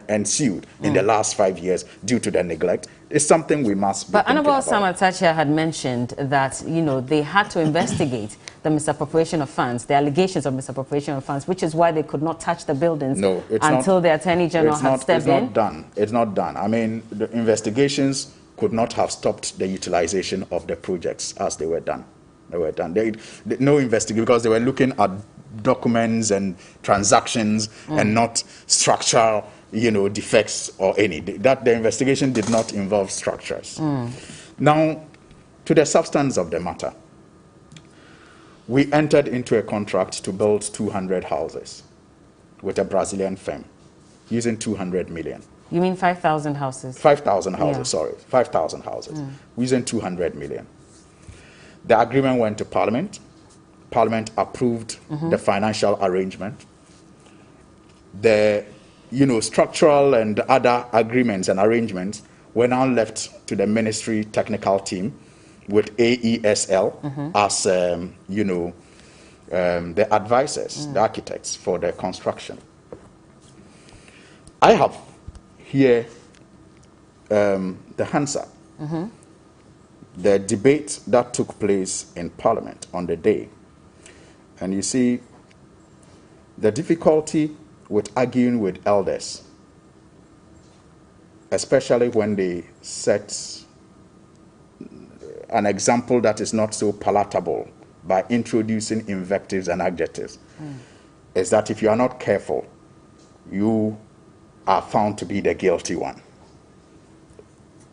ensued in the last 5 years due to the neglect? It's something we must be thinking about. But Annabelle Samatachi had mentioned that, you know, they had to investigate the misappropriation of funds, the allegations of misappropriation of funds, which is why they could not touch the buildings until the Attorney General had stepped in. It's not done. I mean, the investigations could not have stopped the utilization of the projects as they were done. They were done. No investigation, because they were looking at documents and transactions and not structural, you know, defects or any. That the investigation did not involve structures. Now, to the substance of the matter, we entered into a contract to build 200 houses with a Brazilian firm using 200 million. You mean 5,000 houses? 5,000 houses, sorry. 5,000 houses using 200 million. The agreement went to Parliament. Parliament approved the financial arrangement. The, you know, structural and other agreements and arrangements were now left to the ministry technical team with AESL as, you know, the advisors, the architects for the construction. I have here the Hansard, the debate that took place in Parliament on the day. And you see the difficulty with arguing with elders, especially when they set an example that is not so palatable by introducing invectives and adjectives, is that if you are not careful, you are found to be the guilty one.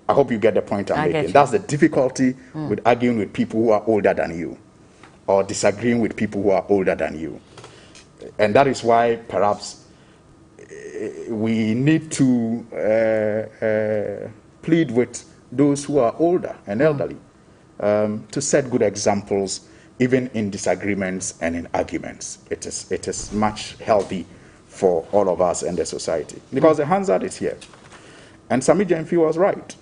I hope you get the point I'm making. That's the difficulty with arguing with people who are older than you, or disagreeing with people who are older than you. And that is why perhaps we need to plead with those who are older and elderly to set good examples, even in disagreements and in arguments. It is much healthy for all of us and the society. Because the Hansard is here. And Sami Jemfi was right.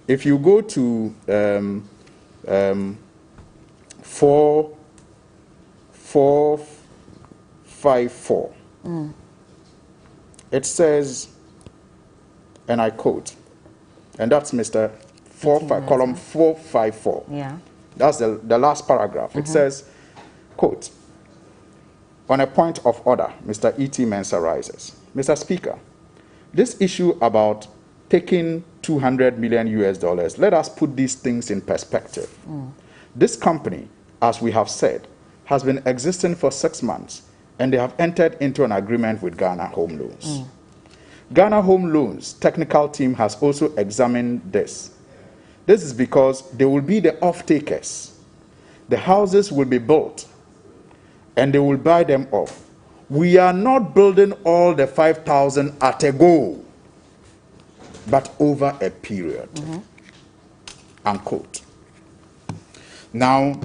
If you go to 454, it says, and I quote, and that's Mr. column 454. Yeah. That's the last paragraph. It says, quote, on a point of order, Mr. E.T. Mensah rises. Mr. Speaker, this issue about taking $200 million US, let us put these things in perspective. This company, as we have said, has been existing for 6 months, and they have entered into an agreement with Ghana Home Loans. Ghana Home Loans technical team has also examined this. This is because they will be the off-takers. The houses will be built, and they will buy them off. We are not building all the 5,000 at a go, but over a period. Unquote. Now,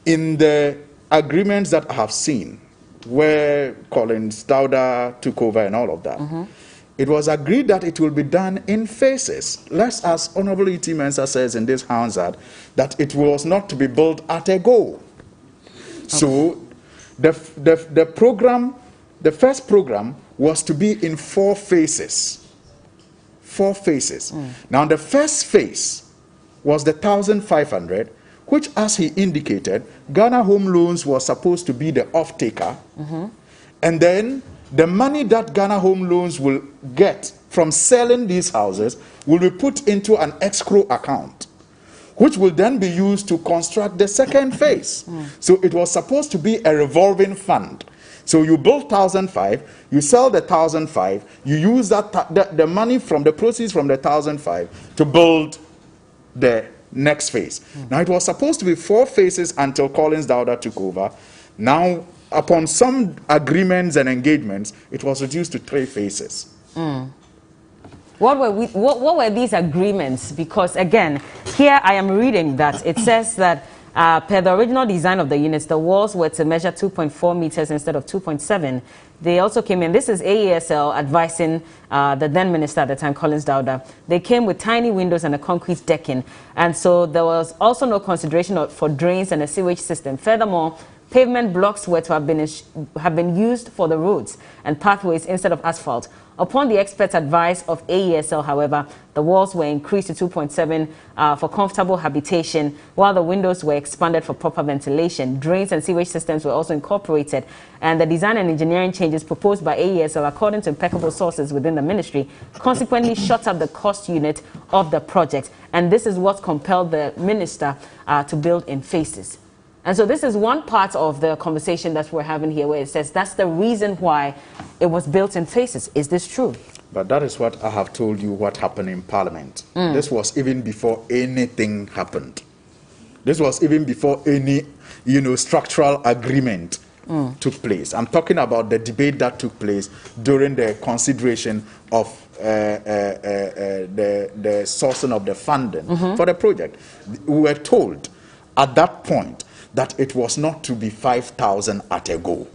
in the agreements that I have seen, where Colin Stauder took over and all of that, it was agreed that it will be done in phases. Lest, as Honorable E.T. Mensah says in this Hansard, that it was not to be built at a go. So, the program, the first program was to be in 4 phases. 4 phases. Now, the first phase was the 1,500, which, as he indicated, Ghana Home Loans was supposed to be the off-taker. And then the money that Ghana Home Loans will get from selling these houses will be put into an escrow account, which will then be used to construct the second phase. So it was supposed to be a revolving fund. So you build 1,005, you sell the 1,005, you use the money from the proceeds from the 1,005 to build the next phase. Now, it was supposed to be 4 phases until Collins Dowda took over. Now, upon some agreements and engagements, it was reduced to 3 phases. What were these agreements? Because again, here I am reading that it says that per the original design of the units, the walls were to measure 2.4 meters instead of 2.7. They also came in, this is AESL advising the then minister at the time, Collins Dowda. They came with tiny windows and a concrete decking. And so there was also no consideration for drains and a sewage system. Furthermore, pavement blocks were to have been used for the roads and pathways instead of asphalt. Upon the experts' advice of AESL, however, the walls were increased to 2.7 for comfortable habitation, while the windows were expanded for proper ventilation. Drains and sewage systems were also incorporated, and the design and engineering changes proposed by AESL, according to impeccable sources within the ministry, consequently shot up the cost unit of the project. And this is what compelled the minister to build in phases. And so this is one part of the conversation that we're having here, where it says that's the reason why it was built in phases. Is this true? But that is what I have told you what happened in Parliament. This was even before anything happened. This was even before any, structural agreement took place. I'm talking about the debate that took place during the consideration of the sourcing of the funding for the project. We were told at that point that it was not to be 5,000 at a go.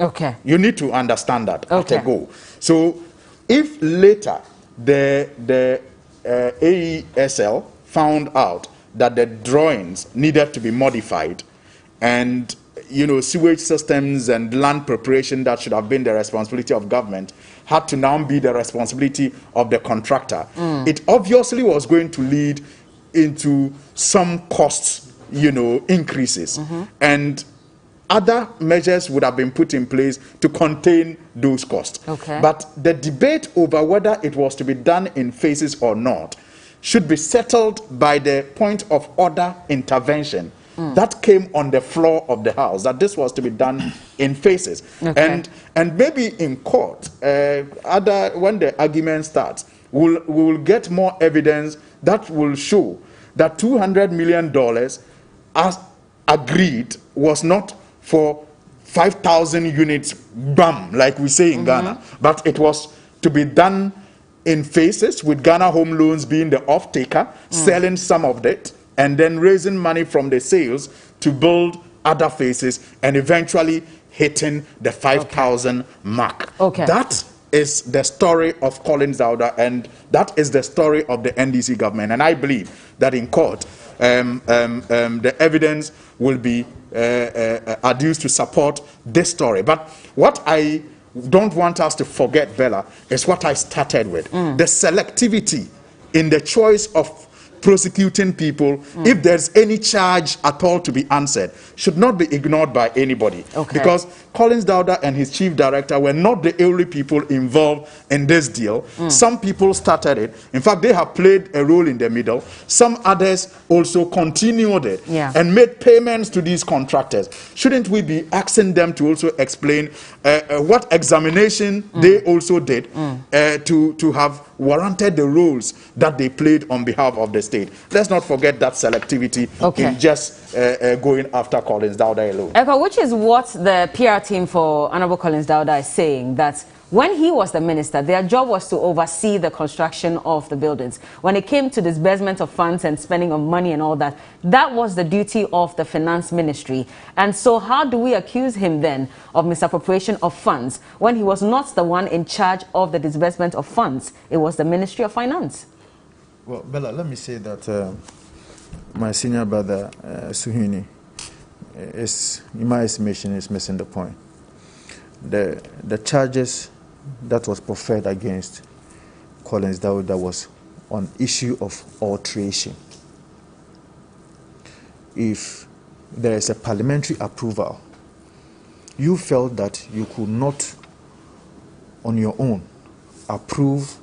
Okay. You need to understand that at a go. So if later the AESL found out that the drawings needed to be modified and sewage systems and land preparation that should have been the responsibility of government had to now be the responsibility of the contractor, it obviously was going to lead into some costs increases, and other measures would have been put in place to contain those costs. But the debate over whether it was to be done in phases or not should be settled by the point of order intervention that came on the floor of the House, that this was to be done in phases. And maybe in court, when the argument starts, we'll get more evidence that will show that $200 million as agreed was not for 5,000 units, bam, like we say in Ghana, but it was to be done in phases, with Ghana Home Loans being the off-taker, selling some of it, and then raising money from the sales to build other phases, and eventually hitting the 5,000 mark. That is the story of Collins Dowda, and that is the story of the NDC government. And I believe that in court, the evidence will be adduced to support this story. But what I don't want us to forget, Bella, is what I started with. The selectivity in the choice of prosecuting people, if there's any charge at all to be answered, should not be ignored by anybody. Because Collins Dowda and his chief director were not the only people involved in this deal. Some people started it. In fact, they have played a role in the middle. Some others also continued it and made payments to these contractors. Shouldn't we be asking them to also explain what examination they also did to have warranted the roles that they played on behalf of the state? Let's not forget that selectivity in just going after Collins Dowda alone. Which is what the PR team for Honorable Collins Dowda is saying, that when he was the minister, their job was to oversee the construction of the buildings. When it came to disbursement of funds and spending of money and all that, that was the duty of the finance ministry. And so how do we accuse him then of misappropriation of funds when he was not the one in charge of the disbursement of funds? It was the Ministry of Finance. Well, Bella, let me say that my senior brother, Suhini, is, in my estimation, is missing the point. The charges that was preferred against Collins Dowda was on issue of alteration. If there is a parliamentary approval, you felt that you could not, on your own, approve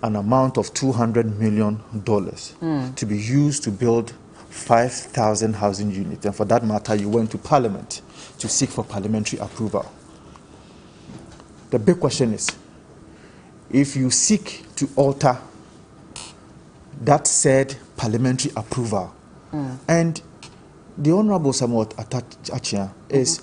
an amount of $200 million to be used to build 5,000 housing units. And for that matter, you went to Parliament to seek for parliamentary approval. the big question is, if you seek to alter that said parliamentary approval, and the Honorable Samuel Achia is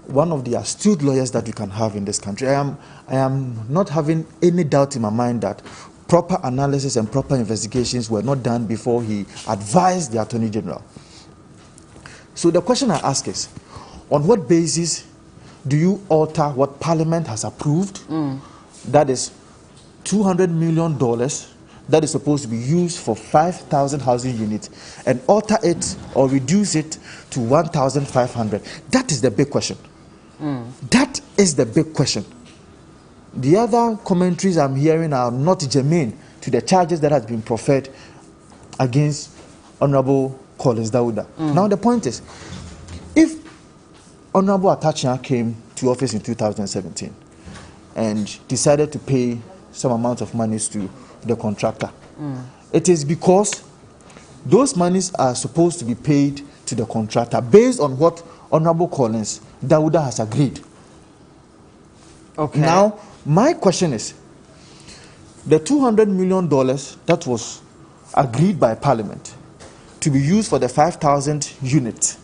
one of the astute lawyers that you can have in this country. I am not having any doubt in my mind that proper analysis and proper investigations were not done before he advised the Attorney General. So the question I ask is, on what basis do you alter what Parliament has approved? That is $200 million that is supposed to be used for 5,000 housing units, and alter it or reduce it to 1,500. That is the big question. That is the big question. The other commentaries I'm hearing are not germane to the charges that have been proffered against Honorable Collins Dawuda. Now the point is, if Honorable Atachia came to office in 2017 and decided to pay some amount of monies to the contractor, it is because those monies are supposed to be paid to the contractor based on what Honorable Collins Dawuda has agreed. Now, my question is, the $200 million that was agreed by Parliament to be used for the 5,000 units,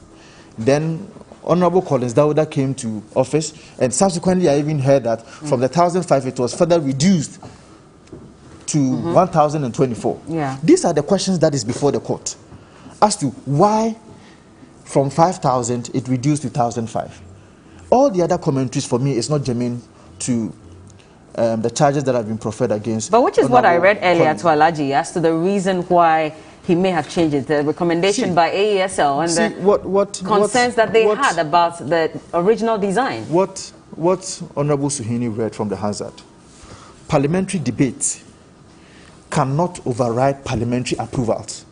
then Honorable Collins Dawuda came to office, and subsequently I even heard that from the 1,005 it was further reduced to 1,024. These are the questions that is before the court as to why from 5,000 it reduced to 1,005. All the other commentaries for me is not germane to the charges that have been proffered against. But which is what I read earlier to Alaji as to the reason why he may have changed it, the recommendation by AESL and the concerns that they had about the original design. What Honorable Suhini read from the Hazard, parliamentary debates cannot override parliamentary approvals.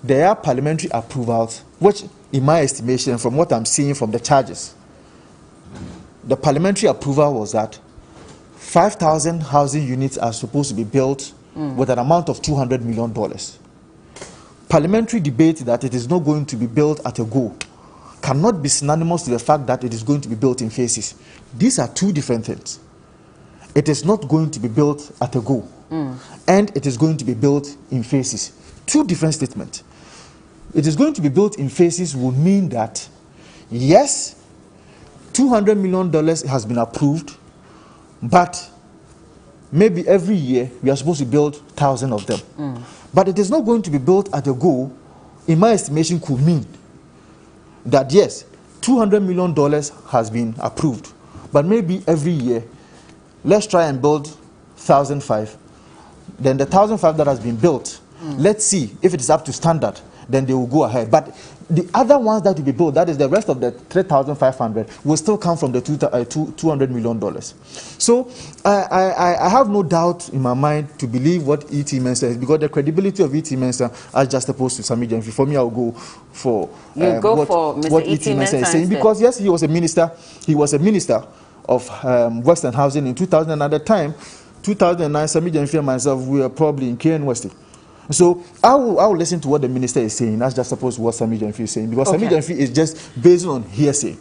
There are parliamentary approvals which, in my estimation, from what I'm seeing from the charges, the parliamentary approval was that 5,000 housing units are supposed to be built with an amount of $200 million. Parliamentary debate that it is not going to be built at a go cannot be synonymous to the fact that it is going to be built in phases. These are two different things. It is not going to be built at a go, and it is going to be built in phases. Two different statements. It is going to be built in phases will mean that, yes, $200 million has been approved, but maybe every year we are supposed to build 1,000 of them. But it is not going to be built at a go, in my estimation, could mean that, yes, $200 million has been approved, but maybe every year, let's try and build 1,005. Then the 1,005 that has been built, let's see if it is up to standard, then they will go ahead. But the other ones that will be built, that is the rest of the 3,500, will still come from the $200 million. So I have no doubt in my mind to believe what E.T. Mensah says, because the credibility of E.T. Mensah are just opposed to Sami Gyamfi. For me, I will go for what E.T. Mensah is saying, because yes, he was a minister. He was a minister of Western Housing in 2000, and at the time, 2009, Sami Gyamfi and myself, we were probably in KNWST. So I will listen to what the minister is saying. That's just supposed to what Sami Gyamfi is saying, because Sami Gyamfi is just based on hearsay.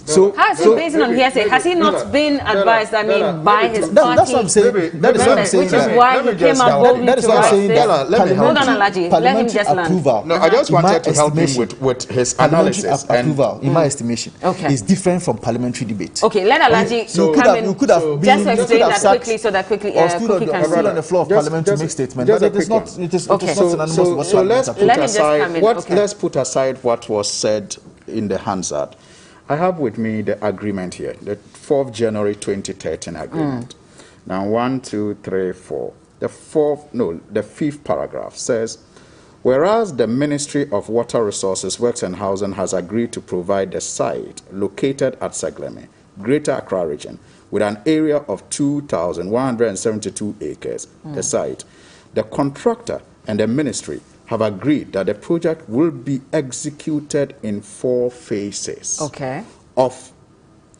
So how is he based on hearsay? Has he not been advised, I mean, by his party? That's what I'm saying. That is what I'm saying. Which is why he came out boldly to write this. Hold on, Alaji. Let him just land. No, I just wanted to help him with his analysis. Approval, in my estimation, is different from parliamentary debate. Okay, let Alaji come in. Just explain that quickly so that quickly can stood on the floor of parliament to make statement. But it is not synonymous with what let's put aside what was said in the Hansard. I have with me the agreement here, the 4th January 2013 agreement. Now, 1, 2, 3, 4. The 5th paragraph says, whereas the Ministry of Water Resources, Works and Housing has agreed to provide the site located at Saglemi, Greater Accra Region, with an area of 2,172 acres, the site, the contractor and the ministry have agreed that the project will be executed in 4 phases of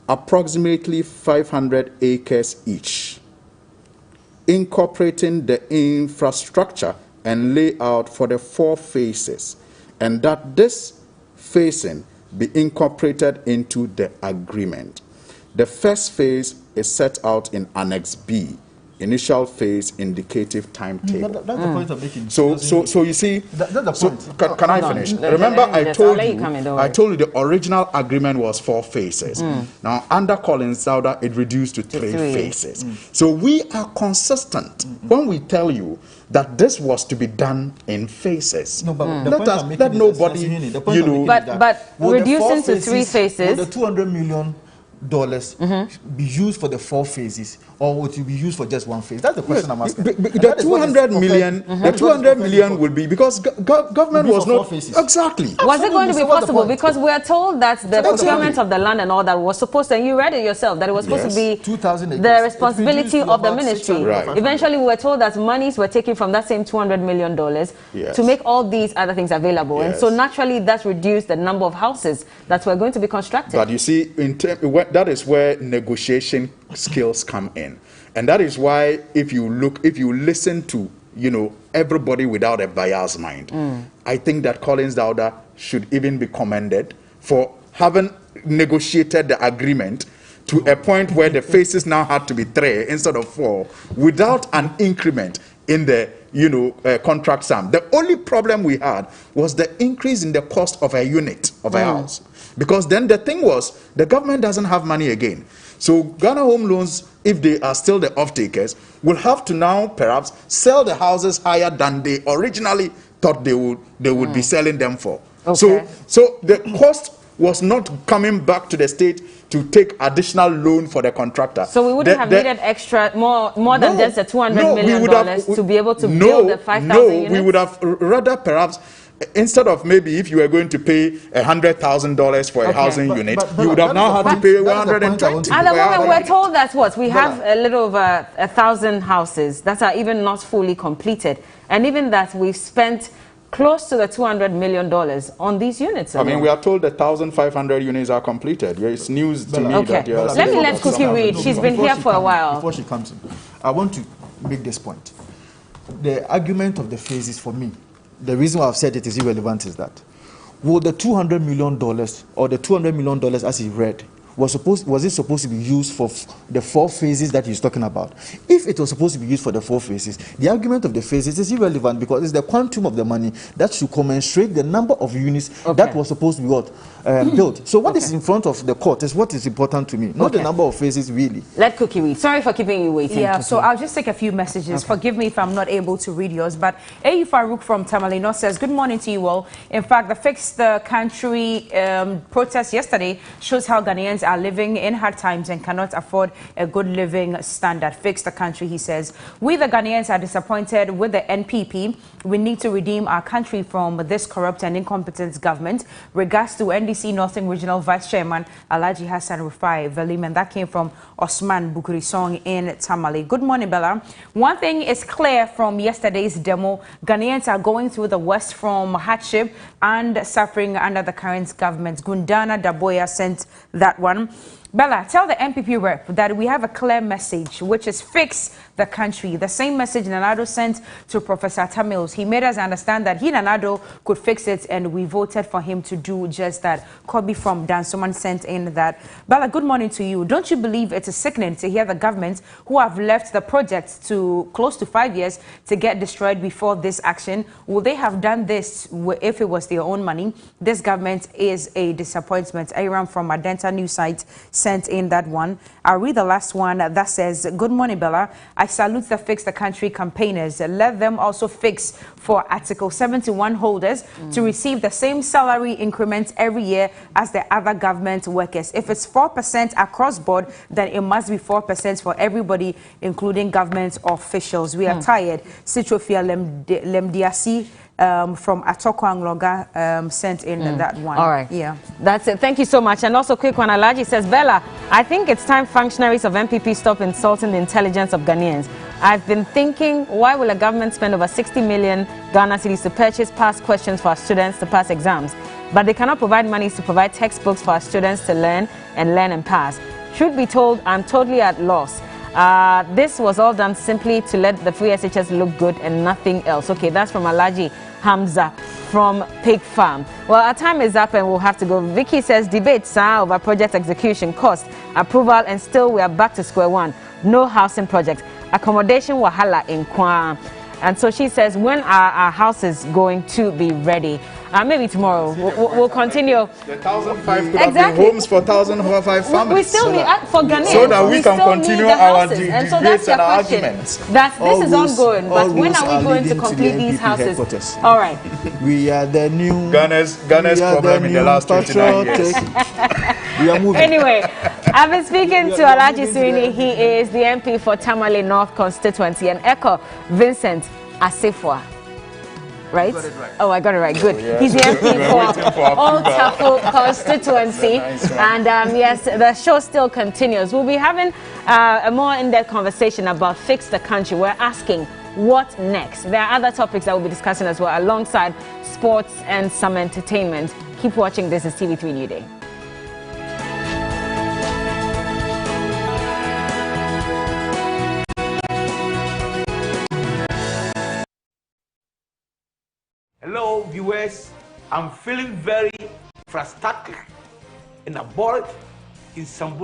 approximately 500 acres each, incorporating the infrastructure and layout for the 4 phases, and that this phasing be incorporated into the agreement. The first phase is set out in Annex B. Initial phase indicative timetable. That's the point I'm making. So you see, that's the point. Can I finish? Remember, I told you the original agreement was 4 phases. Now, under Collins Sauder, it reduced to 3 phases. So we are consistent when we tell you that this was to be done in phases. No, but let nobody, you know, but reducing to 3 phases. Will the $200 million be used for the 4 phases, or would it be used for just 1 phase? That's the question I'm asking. The 200 million, the 200 million will be because government was not exactly. Was it going to be possible? Because we are told that the procurement of the land and all that was supposed to, and you read it yourself, that it was supposed to be the responsibility of the ministry. Right. Eventually, we were told that monies were taken from that same $200 million to make all these other things available, and so naturally that reduced the number of houses that were going to be constructed. But you see, that is where negotiation skills come in, and that is why if you listen to, you know, everybody without a biased mind, I think that Collins Dauda should even be commended for having negotiated the agreement to a point where the phases now had to be 3 instead of 4 without an increment in the contract sum. The only problem we had was the increase in the cost of a unit of a house. Because then the thing was, the government doesn't have money again. So Ghana Home Loans, if they are still the off-takers, will have to now perhaps sell the houses higher than they originally thought they would be selling them for. Okay. So the cost was not coming back to the state to take additional loan for the contractor. So we wouldn't have needed extra, more than just the $200 million to be able to build the 5,000 units? We would have rather perhaps, instead of maybe if you were going to pay $100,000 for a housing unit, you would have now had to pay 120. At the moment, we're told that we have a little over 1,000 houses that are even not fully completed, and even that we've spent close to the $200 million on these units. I mean, we are told that 1,500 units are completed. It's news to me that you are... Let me let Cookie read. She's been here for a while. Before she comes in, I want to make this point. The argument of the phases, for me, the reason why I've said it is irrelevant is that, will the $200 million or the $200 million as he read, was it supposed to be used for the 4 phases that he's talking about? If it was supposed to be used for the 4 phases, the argument of the phases is irrelevant because it's the quantum of the money that should commensurate the number of units that was supposed to be built. So what is in front of the court is what is important to me, not the number of phases really. Let Cookie read. Sorry for keeping you waiting. Yeah, Cookie. so I'll just take a few messages. Forgive me if I'm not able to read yours, but A.U. Farouk from Tamalino says, good morning to you all. In fact, the Fix the Country protest yesterday shows how Ghanaians are living in hard times and cannot afford a good living standard. Fix the country, he says. We the Ghanaians are disappointed with the NPP. We need to redeem our country from this corrupt and incompetent government. Regards to NDC Northern Regional Vice Chairman Alhaji Hassan Rufai Velim, and that came from Osman Bukurisong in Tamale. Good morning, Bella. One thing is clear from yesterday's demo. Ghanaians are going through the worst from hardship and suffering under the current government. Gundana Daboya sent that one. Bella, tell the NPP rep that we have a clear message, which is fix the country. The same message Nanado sent to Professor Tamils. He made us understand that he, Nanado, could fix it, and we voted for him to do just that. Kobe from Dan, someone sent in that. Bella, good morning to you. Don't you believe it's a sickening to hear the government who have left the project to close to 5 years to get destroyed before this action? Will they have done this if it was their own money? This government is a disappointment. Aaron from Adenta News site sent in that one. I'll read the last one that says, good morning, Bella. I salute the Fix the Country campaigners. Let them also fix for Article 71 holders to receive the same salary increments every year as the other government workers. If it's 4% across board, then it must be 4% for everybody, including government officials. We are tired. Sitrofia Lemdiasi from Atoko Angloga sent in that one. All right. Yeah. That's it. Thank you so much. And also, quick one, Alhaji says, Bella, I think it's time functionaries of MPP stop insulting the intelligence of Ghanaians. I've been thinking, why will a government spend over 60 million Ghana cedis to purchase past questions for our students to pass exams, but they cannot provide money to provide textbooks for our students to learn and pass? Truth be told, I'm totally at loss. This was all done simply to let the free SHS look good and nothing else. Okay, that's from Alhaji. Hamza from Pig Farm. Well, our time is up and we'll have to go. Vicky says debates over project execution, cost, approval, and still we are back to square one. No housing project. Accommodation wahala in Kwa. And so she says, when are our houses going to be ready? Maybe tomorrow. We'll continue. The 1,500 could have been homes for 1,500 families. We still need, for Ghanaians, so that we can continue our and so that's your question. arguments. This is ongoing, but when are we going to complete these houses? All right. We are the new Ghana's problem in the last 29 years. We are moving. Anyway, I've been speaking to Alhaji Surini. He is the MP for Tamale North constituency, and Echo Vincent Asifwa. Right? Oh, I got it right. Good. Yeah. He's the MP for Old Tafo constituency. Nice, and yes, the show still continues. We'll be having a more in-depth conversation about Fix the Country. We're asking, what next? There are other topics that we'll be discussing as well, alongside sports and some entertainment. Keep watching. This is TV3 Newday. Hello viewers, I'm feeling very frustrated and bored in some